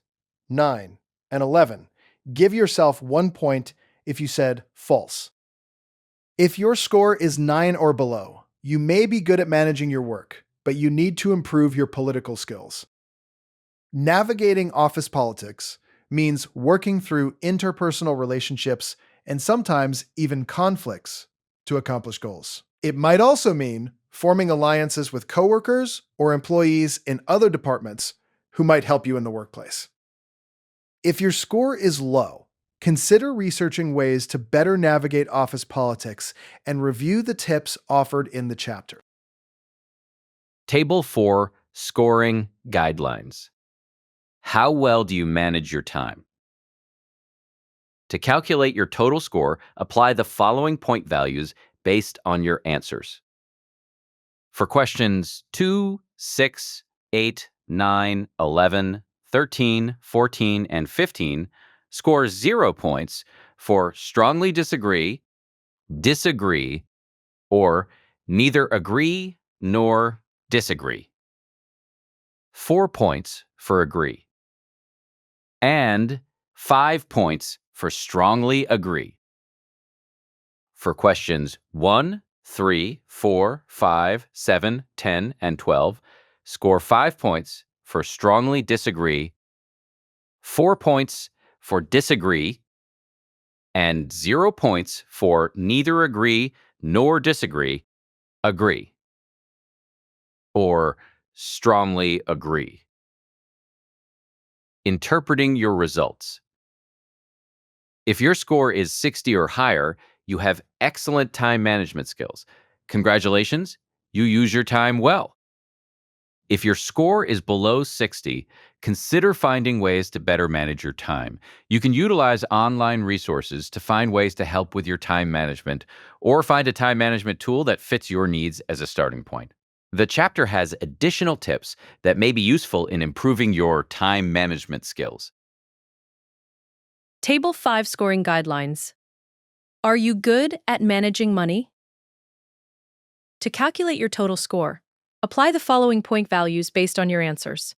9, and 11, give yourself 1 point if you said false. If your score is 9 or below, you may be good at managing your work, but you need to improve your political skills. Navigating office politics means working through interpersonal relationships and sometimes even conflicts to accomplish goals. It might also mean forming alliances with coworkers or employees in other departments who might help you in the workplace. If your score is low, consider researching ways to better navigate office politics and review the tips offered in the chapter. Table 4, Scoring Guidelines. How well do you manage your time? To calculate your total score, apply the following point values based on your answers. For questions 2, 6, 8, 9, 11, 13, 14, and 15, score 0 points for strongly disagree, disagree, or neither agree nor disagree. 4 points for agree. And 5 points for strongly agree. For questions 1, 3, 4, 5, 7, 10, and 12, score 5 points for strongly disagree, 4 points for disagree, and 0 points for neither agree nor disagree, agree, or strongly agree. Interpreting your results. If your score is 60 or higher, you have excellent time management skills. Congratulations, you use your time well. If your score is below 60, consider finding ways to better manage your time. You can utilize online resources to find ways to help with your time management, or find a time management tool that fits your needs as a starting point. The chapter has additional tips that may be useful in improving your time management skills. Table 5 Scoring Guidelines. Are you good at managing money? To calculate your total score, apply the following point values based on your answers.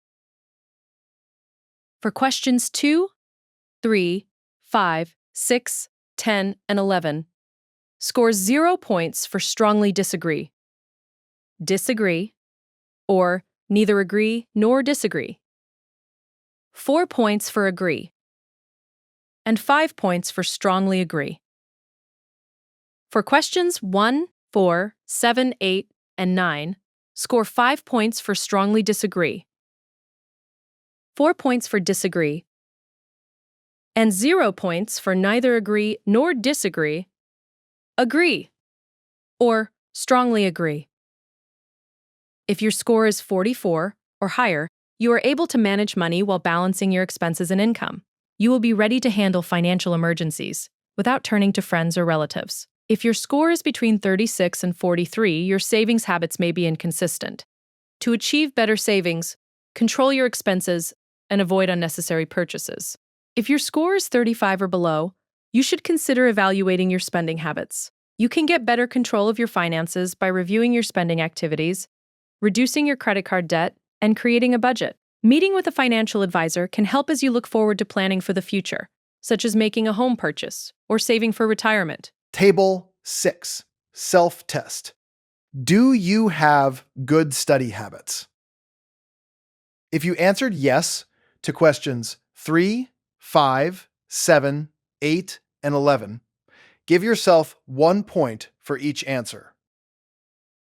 For questions 2, 3, 5, 6, 10, and 11, score 0 points for strongly disagree, disagree, or neither agree nor disagree. 4 points for agree, and 5 points for strongly agree. For questions 1, 4, 7, 8, and 9, score 5 points for strongly disagree, 4 points for disagree, and 0 points for neither agree nor disagree, agree, or strongly agree. If your score is 44 or higher, you are able to manage money while balancing your expenses and income. You will be ready to handle financial emergencies without turning to friends or relatives. If your score is between 36 and 43, your savings habits may be inconsistent. To achieve better savings, control your expenses and avoid unnecessary purchases. If your score is 35 or below, you should consider evaluating your spending habits. You can get better control of your finances by reviewing your spending activities, reducing your credit card debt, and creating a budget. Meeting with a financial advisor can help as you look forward to planning for the future, such as making a home purchase or saving for retirement. Table 6. Self-test. Do you have good study habits? If you answered yes to questions 3, 5, 7, 8, and 11, give yourself 1 point for each answer.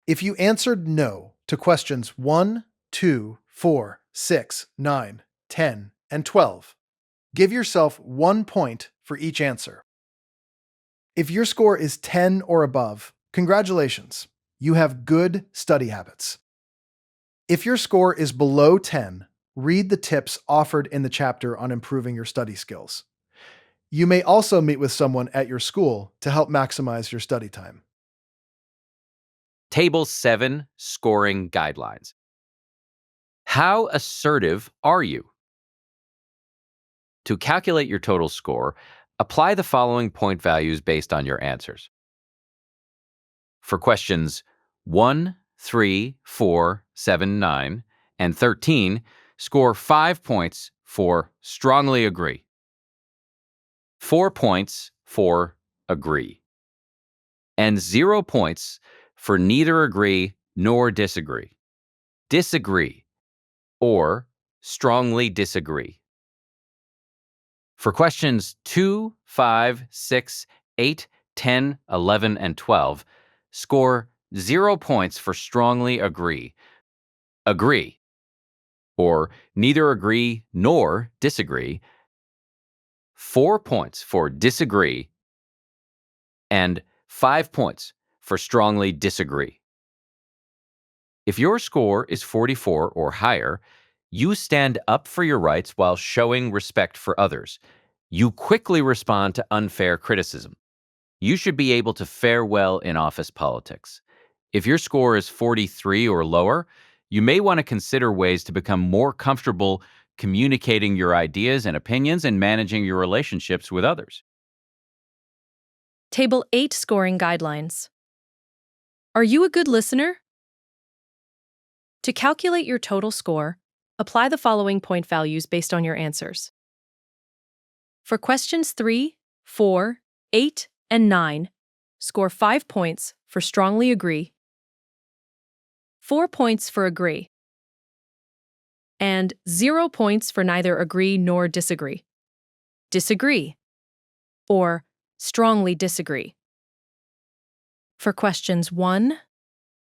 If you answered no to questions 1, 2, 4, 6, 9, 10, and 12, give yourself 1 point for each answer. If your score is 10 or above, congratulations, you have good study habits. If your score is below 10, read the tips offered in the chapter on improving your study skills. You may also meet with someone at your school to help maximize your study time. Table 7, Scoring Guidelines. How assertive are you? To calculate your total score, apply the following point values based on your answers. For questions 1, 3, 4, 7, 9, and 13, score 5 points for strongly agree, 4 points for agree, and 0 points for neither agree nor disagree, disagree, or strongly disagree. For questions 2, 5, 6, 8, 10, 11, and 12, score 0 points for strongly agree, agree, or neither agree nor disagree, 4 points for disagree, and 5 points for strongly disagree. If your score is 44 or higher, you stand up for your rights while showing respect for others. You quickly respond to unfair criticism. You should be able to fare well in office politics. If your score is 43 or lower, you may want to consider ways to become more comfortable communicating your ideas and opinions and managing your relationships with others. Table 8, Scoring Guidelines. Are you a good listener? To calculate your total score, apply the following point values based on your answers. For questions 3, 4, 8, and 9, score 5 points for strongly agree, 4 points for agree, and 0 points for neither agree nor disagree, disagree, or strongly disagree. For questions 1,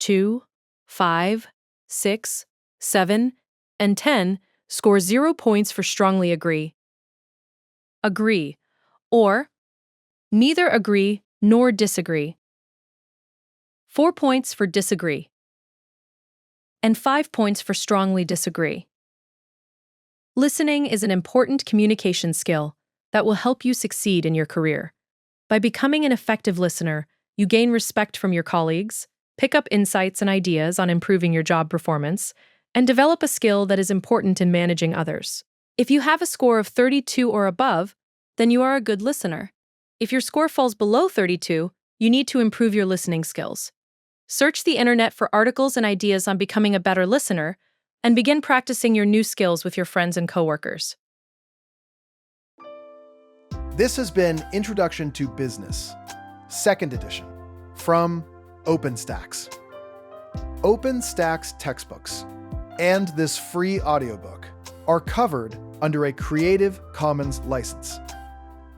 2, 5, 6, 7, and 10, score 0 points for strongly agree, or neither agree nor disagree, 4 points for disagree, and 5 points for strongly disagree. Listening is an important communication skill that will help you succeed in your career. By becoming an effective listener, you gain respect from your colleagues, pick up insights and ideas on improving your job performance, and develop a skill that is important in managing others. If you have a score of 32 or above, then you are a good listener. If your score falls below 32, you need to improve your listening skills. Search the internet for articles and ideas on becoming a better listener, and begin practicing your new skills with your friends and coworkers. This has been Introduction to Business, 2nd edition, from OpenStax. OpenStax textbooks and this free audiobook are covered under a Creative Commons license.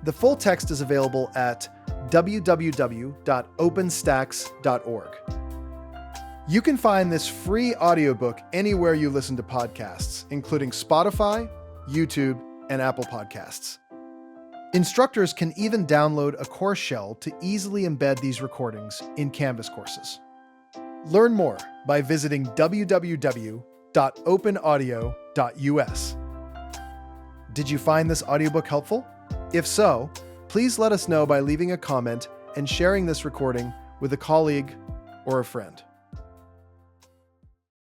The full text is available at www.openstax.org. You can find this free audiobook anywhere you listen to podcasts, including Spotify, YouTube, and Apple Podcasts. Instructors can even download a course shell to easily embed these recordings in Canvas courses. Learn more by visiting www.openaudio.us. Did you find this audiobook helpful? If so, please let us know by leaving a comment and sharing this recording with a colleague or a friend.